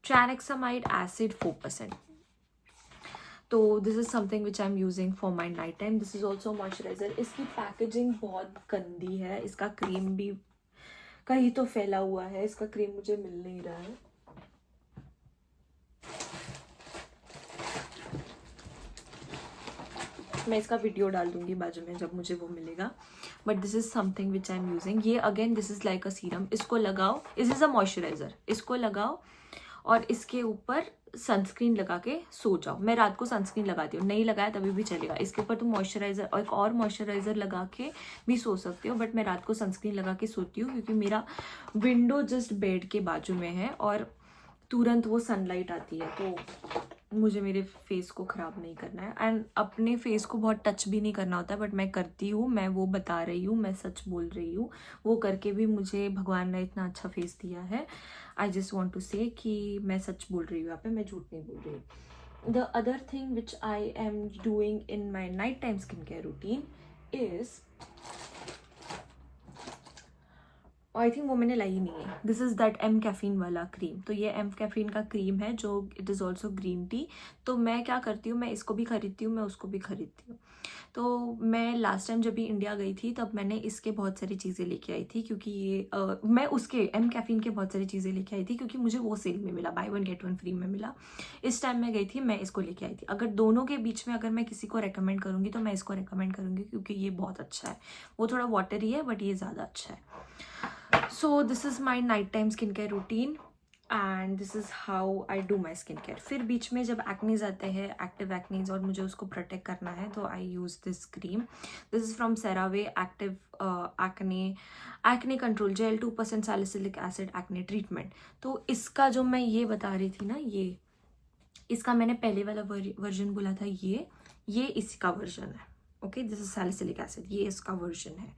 tranexamide acid 4%. तो this is something which I am using for my night time. This is also moisturiser. इसकी पैकेजिंग बहुत गंदी है. इसका क्रीम भी कहीं तो फैला हुआ है, इसका क्रीम मुझे मिल नहीं रहा है. मैं इसका वीडियो डाल दूंगी बाजू में जब मुझे वो मिलेगा. But this is something which I am using. ये again this is like a serum. इसको लगाओ, दिस इज अ मॉइस्चराइजर. इसको लगाओ और इसके ऊपर सनस्क्रीन लगा के सो जाओ. मैं रात को सनस्क्रीन लगाती हूँ, नहीं लगाया तभी भी चलेगा. इसके ऊपर तुम मॉइस्चराइजर और एक और मॉइस्चराइजर लगा के भी सो सकते हो, बट मैं रात को सनस्क्रीन लगा के सोती हूँ, क्योंकि मेरा विंडो जस्ट बेड के बाजू में है और तुरंत वो सनलाइट आती है, तो मुझे मेरे फेस को ख़राब नहीं करना है. एंड अपने फेस को बहुत टच भी नहीं करना होता है, बट मैं करती हूँ. मैं वो बता रही हूँ, मैं सच बोल रही हूँ. वो करके भी मुझे भगवान ने इतना अच्छा फेस दिया है. आई जस्ट वॉन्ट टू से कि मैं सच बोल रही हूँ यहाँ पे, मैं झूठ नहीं बोल रही हूँ. The other thing which I am doing in my night time skin care routine is, I think वो मैंने लाई नहीं है. This is that mCaffeine वाला क्रीम. तो ये एम कैफीन का क्रीम है जो it is also green tea. तो मैं क्या करती हूँ, मैं इसको भी खरीदती हूँ, मैं उसको भी खरीदती हूँ. तो मैं लास्ट टाइम जब भी इंडिया गई थी तब मैंने इसके बहुत सारी चीज़ें लेके आई थी, क्योंकि ये मैं उसके एम कैफीन के बहुत सारी चीज़ें लेके आई थी, क्योंकि मुझे वो सेल में मिला, बाय 1 get 1 फ्री में मिला. इस टाइम मैं गई थी, मैं इसको लेके आई थी. अगर दोनों के बीच में अगर मैं किसी को रेकमेंड करूँगी तो मैं इसको रेकमेंड करूँगी, क्योंकि ये बहुत अच्छा है. वो थोड़ा वाटरी है बट ये ज़्यादा अच्छा है. So this is my nighttime skincare routine. And this is how I do my skin care. फिर बीच में जब एक्नीज आते हैं, एक्टिव एक्नीज, और मुझे उसको प्रोटेक्ट करना है, तो I use this cream. This is from CeraVe active acne control gel 2% salicylic acid acne treatment. तो इसका जो मैं ये बता रही थी ना, ये इसका मैंने पहले वाला वर्जन बोला था, ये इसका वर्जन है. Okay, this is salicylic acid, ये इसका वर्जन है,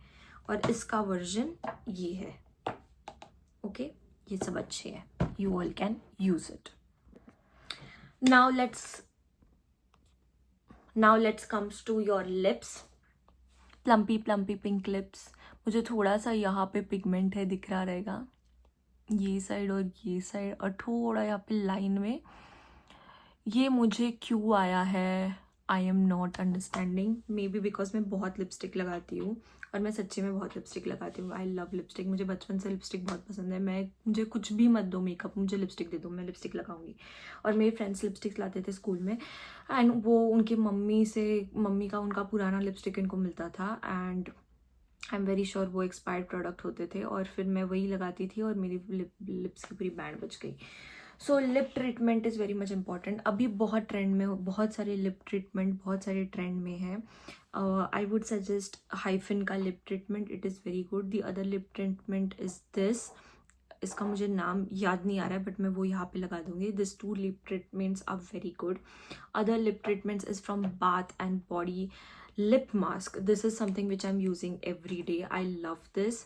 और इसका वर्जन ये है. ओके, ये सब अच्छे हैं, you all can use it. Now let's comes to your lips. Plumpy pink lips. मुझे थोड़ा सा यहाँ पे पिगमेंट है, दिख रहा रहेगा, ये साइड और ये साइड, और थोड़ा यहाँ पे लाइन में. ये मुझे क्यों आया है, I am not understanding. May be because मैं बहुत लिपस्टिक लगाती हूँ, और मैं सच्ची में बहुत लिपस्टिक लगाती हूँ. आई लव लिपस्टिक, मुझे बचपन से लिपस्टिक बहुत पसंद है. मुझे कुछ भी मत दो मेकअप, मुझे लिपस्टिक दे दो, मैं लिपस्टिक लगाऊंगी. और मेरे फ्रेंड्स लिपस्टिक्स लाते थे स्कूल में, एंड वो उनकी मम्मी का उनका पुराना लिपस्टिक इनको मिलता था, and I am very sure वो एक्सपायर्ड प्रोडक्ट होते थे, और फिर मैं वही लगाती थी, और मेरी लिप्स की पूरी बैंड बच गई. So lip treatment is very much important. अभी बहुत ट्रेंड में, बहुत सारे लिप ट्रीटमेंट बहुत सारे ट्रेंड में है. आई वुड सजेस्ट हाइफिन का lip treatment, it is very good. The other lip treatment is this, इसका मुझे नाम याद नहीं आ रहा है, बट मैं वो यहाँ पे लगा दूंगी. This 2 lip treatments are very good. Other lip treatments is from Bath and Body. Lip mask, this is something which I am using every day. I love this.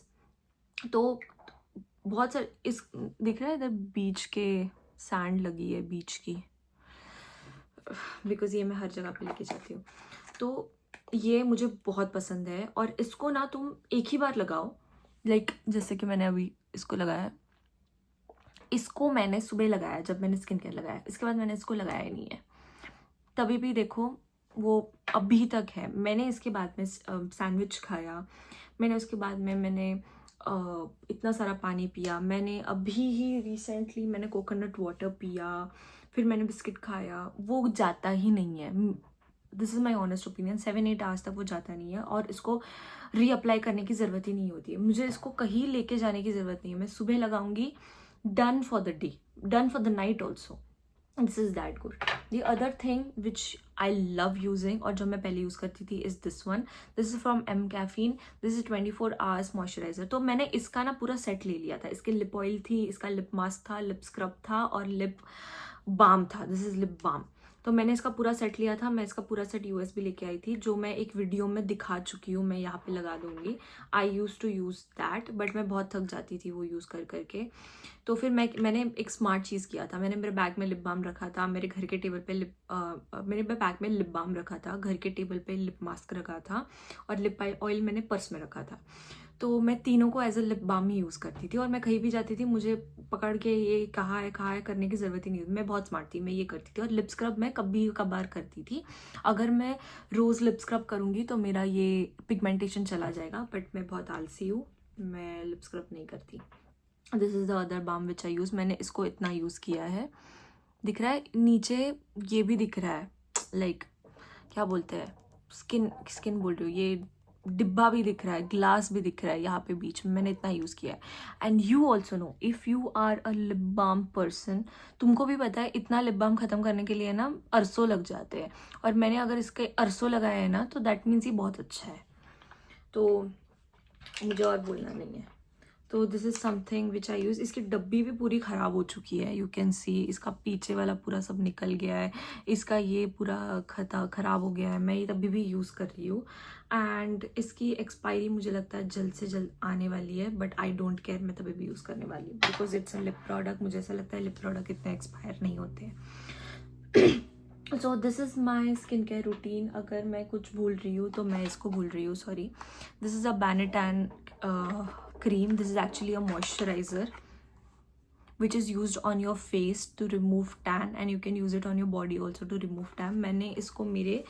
तो बहुत सारे इस दिख रहा है इधर बीच के सैंड लगी है बीच की, बिकॉज ये मैं हर जगह पे लेके जाती हूँ. तो ये मुझे बहुत पसंद है, और इसको ना तुम एक ही बार लगाओ. लाइक जैसे कि मैंने अभी इसको लगाया, इसको मैंने सुबह लगाया जब मैंने स्किन केयर लगाया, इसके बाद मैंने इसको लगाया ही नहीं है. तभी भी देखो वो अभी तक है. मैंने इसके बाद में सैंडविच खाया, मैंने उसके बाद में मैंने इतना सारा पानी पिया. मैंने अभी ही रिसेंटली मैंने कोकोनट वाटर पिया, फिर मैंने बिस्किट खाया. वो जाता ही नहीं है. This is my honest opinion. 7-8 hours तक वो जाता नहीं है, और इसको रीअप्लाई करने की ज़रूरत ही नहीं होती है. मुझे इसको कहीं लेके जाने की ज़रूरत नहीं है. मैं सुबह लगाऊंगी, done for the day, done for the night also. This is that good. The other thing which I love using, और जो मैं पहले यूज़ करती थी, is this one. This is from M caffeine. This is 24 hours moisturiser. तो मैंने इसका ना पूरा सेट ले लिया था. इसके लिप ऑयल थी, इसका लिप मास्क था, लिप स्क्रब था, और लिप बाम था. This is lip balm. तो मैंने इसका पूरा सेट लिया था. मैं इसका पूरा सेट यूएस भी लेके आई थी, जो मैं एक वीडियो में दिखा चुकी हूँ, मैं यहाँ पे लगा दूंगी. I use to use that, but मैं बहुत थक जाती थी वो यूज़ कर करके. तो फिर मैंने एक स्मार्ट चीज़ किया था. मैंने मेरे बैग में लिप बाम रखा था, मेरे घर के टेबल पे मेरे बैग में लिप बाम रखा था, घर के टेबल पे लिप मास्क रखा था, और लिप ऑयल मैंने पर्स में रखा था. तो मैं तीनों को एज अ लिप बाम ही यूज़ करती थी, और मैं कहीं भी जाती थी मुझे पकड़ के ये कहाँ है करने की ज़रूरत ही नहीं होती. मैं बहुत स्मार्ट थी, मैं ये करती थी. और लिप स्क्रब मैं कभी कभार करती थी. अगर मैं रोज़ लिप स्क्रब करूँगी तो मेरा ये पिगमेंटेशन चला जाएगा, बट मैं बहुत आलसी हूँ, मैं लिप स्क्रब नहीं करती. This is the other balm which I use. मैंने इसको इतना यूज़ किया है, दिख रहा है नीचे, ये भी दिख रहा है, लाइक क्या बोलते हैं, स्किन बोल रही हूँ, ये डिब्बा भी दिख रहा है, ग्लास भी दिख रहा है यहाँ पे बीच में. मैंने इतना यूज़ किया है. And you also know, if you are a lip balm person, तुमको भी पता है इतना लिप बाम ख़त्म करने के लिए ना अरसों लग जाते हैं, और मैंने अगर इसके अरसों लगाया है ना, तो दैट मीन्स ये बहुत अच्छा है. तो मुझे और बोलना नहीं है. तो this is something which I use. इसकी डब्बी भी पूरी ख़राब हो चुकी है, यू कैन सी. इसका पीछे वाला पूरा सब निकल गया है, इसका ये पूरा ख़राब हो गया है. मैं ये तभी भी यूज़ कर रही हूँ, एंड इसकी एक्सपायरी मुझे लगता है जल्द से जल्द आने वाली है, बट आई डोंट केयर, मैं तभी भी यूज़ करने वाली हूँ, because it's a lip product. मुझे ऐसा लगता है लिप प्रोडक्ट इतने एक्सपायर नहीं होते हैं. सो this is my skin care routine. अगर मैं कुछ भूल रही हूँ तो मैं इसको भूल रही हूँ, sorry. This is a Bannetan cream. This is actually a moisturizer which is used on your face to remove tan, and you can use it on your body also to remove tan. मैंने इसको मेरे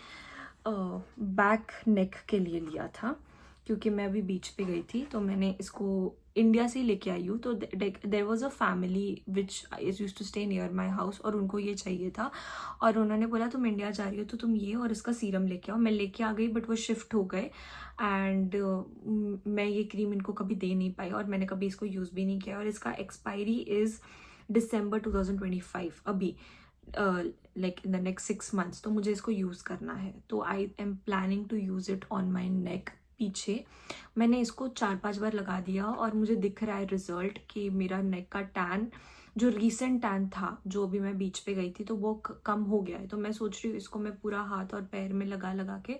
बैक नेक के लिए लिया था, क्योंकि मैं अभी बीच पे गई थी, तो मैंने इसको इंडिया से ही लेके आई हूँ. तो there was a family which is use to stay near my house, और उनको ये चाहिए था, और उन्होंने बोला तुम इंडिया जा रही हो तो तुम ये और इसका सीरम लेके आओ. मैं लेके आ गई, बट वो शिफ्ट हो गए, एंड मैं ये क्रीम इनको कभी दे नहीं पाई, और मैंने कभी इसको यूज़ भी नहीं किया. और इसका एक्सपायरी इज़ December 2025 अभी, like in the next 6 months, तो मुझे इसको यूज़ करना है. तो I am planning to use it on my neck. पीछे मैंने इसको 4-5 बार लगा दिया और मुझे दिख रहा है रिजल्ट कि मेरा नेक का टैन, जो रीसेंट टैन था, जो अभी मैं बीच पे गई थी, तो वो कम हो गया है. तो मैं सोच रही हूँ इसको मैं पूरा हाथ और पैर में लगा लगा के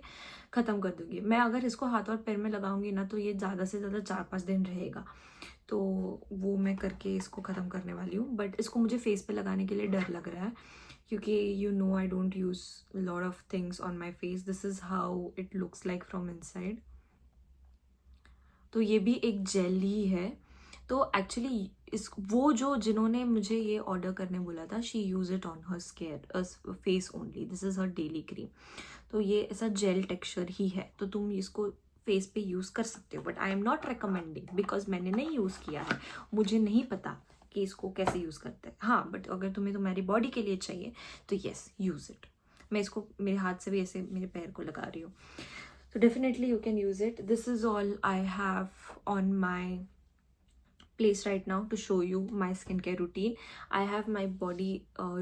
ख़त्म कर दूँगी. मैं अगर इसको हाथ और पैर में लगाऊंगी ना, तो ये ज़्यादा से ज़्यादा 4-5 दिन रहेगा. तो वो मैं करके इसको ख़त्म करने वाली हूँ. बट इसको मुझे फेस पे लगाने के लिए डर लग रहा है, क्योंकि you know I don't use lot of things on my face. This is how it looks like from inside. तो ये भी एक जेल ही है. तो एक्चुअली वो जो जिन्होंने मुझे ये ऑर्डर करने बोला था, she use it on her square face only. This is her daily cream. तो ये ऐसा जेल टेक्सचर ही है, तो तुम इसको फेस पे यूज़ कर सकते हो. But I am not recommending, because मैंने नहीं यूज़ किया है, मुझे नहीं पता कि इसको कैसे यूज़ करते हैं. हाँ, बट अगर तुम्हें तुम्हारी बॉडी के लिए चाहिए तो येस, यूज़ इट. मैं इसको मेरे हाथ से भी ऐसे मेरे पैर को लगा रही हूँ. So definitely you can use it. This is all I have on my place right now to show you my skincare routine. I have my body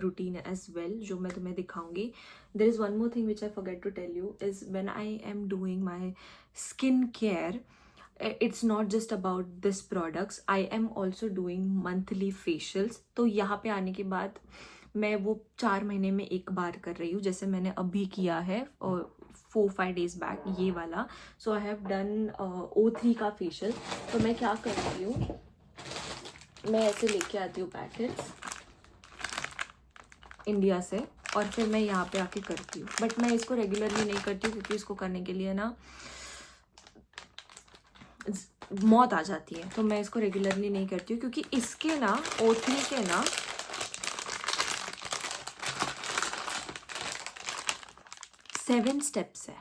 routine as well, जो मैं तुम्हें दिखाऊंगी. There is one more thing which I forget to tell you is when I am doing my skincare, it's not just about this products. I am also doing monthly facials. तो यहाँ पे आने के बाद मैं वो 4 महीने में एक बार कर रही हूँ, जैसे मैंने अभी किया है और 4-5 days बैक ये वाला. सो आई हैव डन O3 का फेशियल. तो मैं क्या करती हूँ, मैं ऐसे लेके आती हूँ पैकेट्स इंडिया से, और फिर मैं यहाँ पे आके करती हूँ. बट मैं इसको रेगुलरली नहीं करती हूँ, क्योंकि इसको करने के लिए ना मौत आ जाती है. तो मैं इसको रेगुलरली नहीं करती हूँ, क्योंकि इसके ना O3 के ना 7 स्टेप्स है.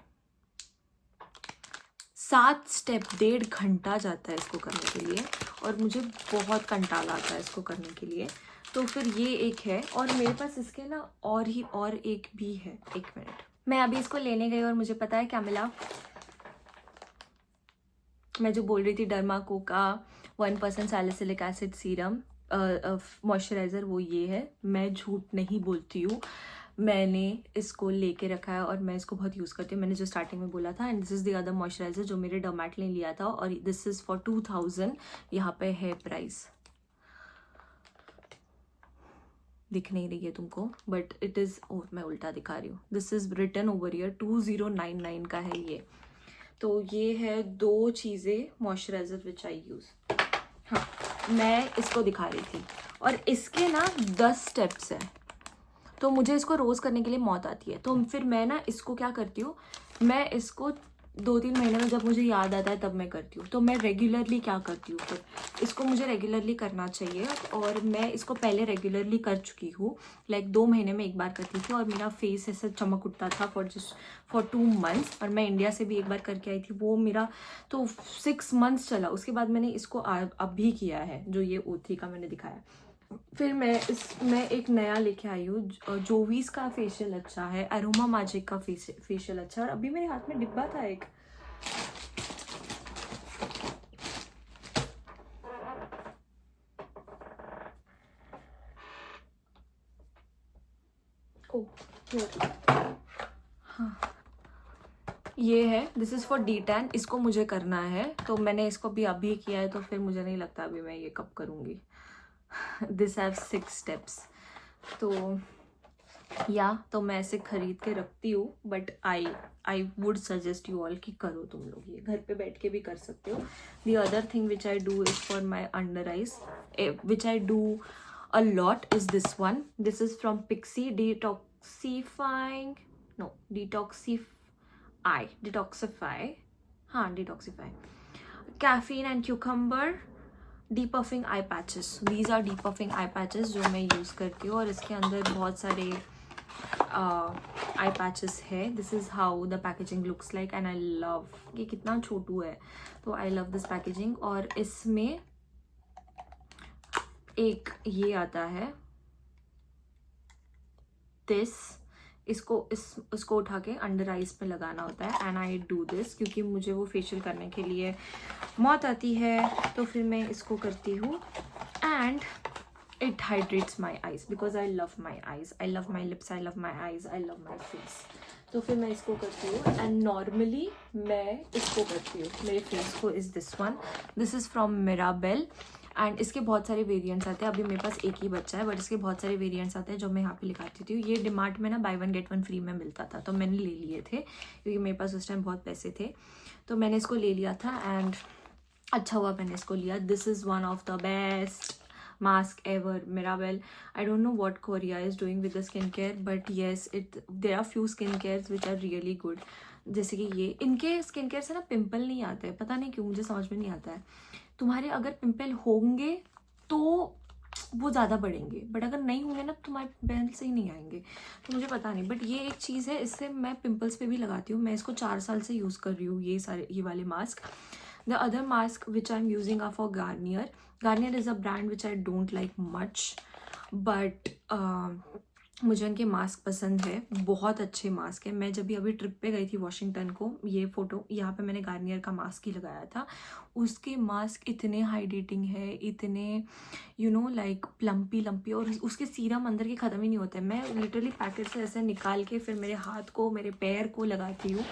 7 स्टेप, 1.5 घंटा जाता है इसको करने के लिए, और मुझे बहुत कंटाल आता है इसको करने के लिए. तो फिर ये एक है, और मेरे पास इसके ना और एक भी है. 1 मिनट, मैं अभी इसको लेने गई और मुझे पता है क्या मिला. मैं जो बोल रही थी डर्माको का 1% सैलिसिलिक एसिड सीरम मॉइस्चराइज़र, वो ये है. मैं झूठ नहीं बोलती हूँ, मैंने इसको लेके रखा है और मैं इसको बहुत यूज़ करती हूँ. मैंने जो स्टार्टिंग में बोला था. And this is the other moisturiser जो मेरे डर्मैट ने लिया था, और दिस इज़ फॉर 2000. यहाँ पे है प्राइस, दिख नहीं रही है तुमको, बट इट इज़, मैं उल्टा दिखा रही हूँ. This is written over year 2099 का है ये. तो ये है 2 चीज़ें मॉइस्चराइज़र विच आई यूज़. हाँ, मैं इसको दिखा रही थी, और इसके ना 10 स्टेप्स है. तो मुझे इसको रोज़ करने के लिए मौत आती है. तो फिर मैं ना इसको क्या करती हूँ, मैं इसको 2-3 महीने में जब मुझे याद आता है तब मैं करती हूँ. तो मैं रेगुलरली क्या करती हूँ, फिर इसको मुझे रेगुलरली करना चाहिए, और मैं इसको पहले रेगुलरली कर चुकी हूँ. लाइक 2 महीने में एक बार करती थी, और मेरा फेस ऐसा चमक उठता था फॉर 2 months. और मैं इंडिया से भी एक बार करके आई थी, वो मेरा तो 6 months चला. उसके बाद मैंने इसको अब भी किया है, जो ये O3 का मैंने दिखाया. फिर मैं एक नया लेके आई हूँ. जोवीज का फेशियल अच्छा है, अरोमा मैजिक का फेशियल अच्छा है, और अभी मेरे हाथ में डिब्बा था एक. हाँ, ये है. This is for D10. इसको मुझे करना है, तो मैंने इसको अभी किया है, तो फिर मुझे नहीं लगता अभी मैं ये कब करूँगी. This have 6 steps. तो तो मैं ऐसे खरीद के रखती हूँ. But I would suggest you all कि करो तुम लोग, ये घर पे बैठ के भी कर सकते हो. The other thing which I do is for my under eyes, which I do a lot is this one. This is from Pixi, detoxify. Caffeine and cucumber depuffing eye patches. These are depuffing eye patches जो मैं यूज़ करती हूँ, और इसके अंदर बहुत सारे आई पैचेस है. This is how the packaging looks like, and I love, ये कितना छोटू है, तो आई लव दिस पैकेजिंग. और इसमें एक ये आता है इसको उठा के अंडर आइज पे लगाना होता है. एंड आई डू दिस क्योंकि मुझे वो फेशियल करने के लिए मौत आती है, तो फिर मैं इसको करती हूँ. And it hydrates my eyes because I love my eyes, I love my lips, I love my eyes, I love my face. तो फिर मैं इसको करती हूँ एंड नॉर्मली मैं इसको करती हूँ मेरे फेस को. Is this one, this is from Mirabelle and इसके बहुत सारे वेरिएंट्स आते हैं. अभी मेरे पास एक ही बच्चा है बट इसके बहुत सारे वेरिएंट्स आते हैं जो मैं यहाँ पे लिखाती थी. ये डिमार्ट में ना by one get one free में मिलता था तो मैंने ले लिए थे क्योंकि मेरे पास उस टाइम बहुत पैसे थे तो मैंने इसको ले लिया था एंड अच्छा हुआ मैंने इसको लिया. This is one of the best mask ever, Mirabelle. I don't know what Korea is doing with the skincare but yes, there are few skincares which are really good. जैसे कि ये इनके स्किन से ना पिंपल नहीं आते हैं, पता नहीं क्यों, मुझे समझ में नहीं आता है. तुम्हारे अगर पिंपल होंगे तो वो ज़्यादा बढ़ेंगे बट अगर नहीं होंगे ना तुम्हारे पिंपल्स ही नहीं आएंगे. तो मुझे पता नहीं बट ये एक चीज़ है, इससे मैं पिंपल्स पे भी लगाती हूँ. मैं इसको 4 साल से यूज़ कर रही हूँ ये वाले mask. The other mask which I'm using are for Garnier. Garnier is a brand which I don't like much, but मुझे उनके मास्क पसंद है. बहुत अच्छे मास्क है. मैं जब भी अभी ट्रिप पे गई थी वॉशिंगटन को, ये फोटो यहाँ पे मैंने गार्नियर का मास्क ही लगाया था. उसके मास्क इतने हाइड्रेटिंग है, इतने लाइक प्लम्पी और उसके सीरम अंदर के ख़त्म ही नहीं होते. मैं लिटरली पैकेट से ऐसे निकाल के फिर मेरे हाथ को मेरे पैर को लगाती हूँ.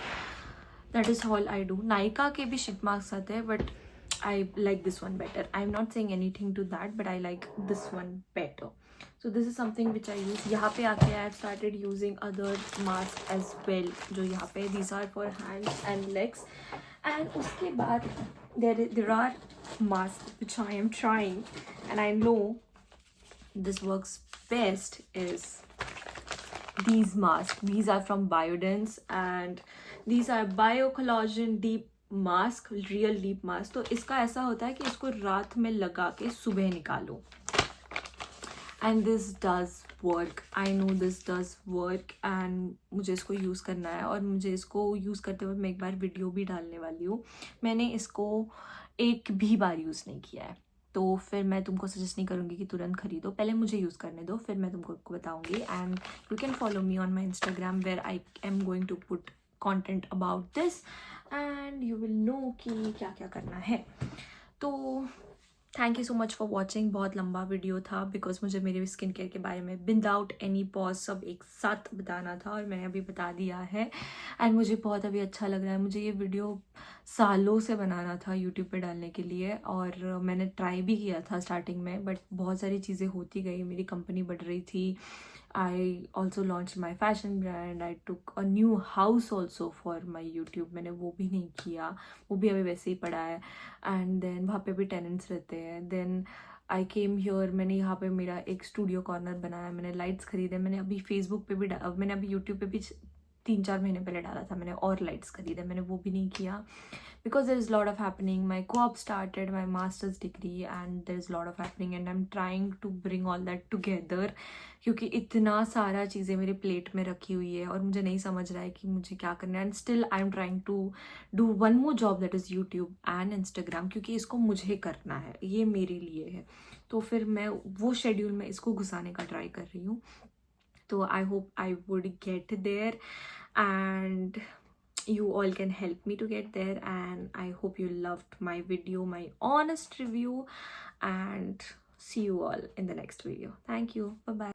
That is all I do. Nykaa के भी shit masks आते हैं but I like this one better. I'm not saying anything to that but I like this one better. So this is something which I use. यहाँ पे आके I have started using other masks as well. जो यहाँ पे these are for hands and legs. And उसके बाद there are masks which I am trying and I know this works best is these masks. These are from Biodance and these are Bio Collagen Deep Mask, Real Deep Mask. तो इसका ऐसा होता है कि इसको रात में लगा के सुबह निकालो and this does work. I know this does work and मुझे इसको यूज़ करना है और मुझे इसको यूज़ करते हुए मैं एक बार वीडियो भी डालने वाली हूँ. मैंने इसको एक भी बार यूज़ नहीं किया है तो फिर मैं तुमको सजेस्ट नहीं करूँगी कि तुरंत खरीदो. पहले मुझे यूज़ करने दो फिर मैं तुमको बताऊँगी. And you can follow me on my Instagram where I am going to put content about this and you will know कि क्या क्या करना है. तो thank you so much for watching. बहुत लंबा वीडियो था बिकॉज मुझे मेरे स्किन केयर के बारे में विदाउट एनी पॉज सब एक साथ बताना था और मैंने अभी बता दिया है एंड मुझे बहुत अभी अच्छा लग रहा है. मुझे ये वीडियो सालों से बनाना था यूट्यूब पे डालने के लिए और मैंने ट्राई भी किया था स्टार्टिंग में बट बहुत सारी चीज़ें होती गई. मेरी कंपनी बढ़ रही थी. I also launched my fashion brand. I took a new house also for my YouTube. मैंने वो भी नहीं किया, वो भी अभी वैसे ही पड़ा है. And then वहाँ पे भी टेनेंट्स रहते हैं. Then I came here. मैंने यहाँ पे मेरा एक स्टूडियो कॉर्नर बनाया. मैंने लाइट्स खरीदे. मैंने अभी फेसबुक पे भी मैंने अभी यूट्यूब पे भी 3-4 महीने पहले डाला था मैंने और लाइट्स खरीदे. मैंने वो भी नहीं किया because there is a lot of happening. My co-op started my master's degree and there is a lot of happening and I'm trying to bring all that together क्योंकि इतना सारा चीज़ें मेरे प्लेट में रखी हुई है और मुझे नहीं समझ रहा है कि मुझे क्या करना है. And still I am trying to do one more job that is YouTube and Instagram क्योंकि इसको मुझे करना है, ये मेरे लिए है. तो फिर मैं वो शेड्यूल में इसको घुसाने का ट्राई कर रही हूँ. तो I hope I would get there and you all can help me to get there and I hope you loved my video, my honest review, and see you all in the next video. Thank you. Bye bye.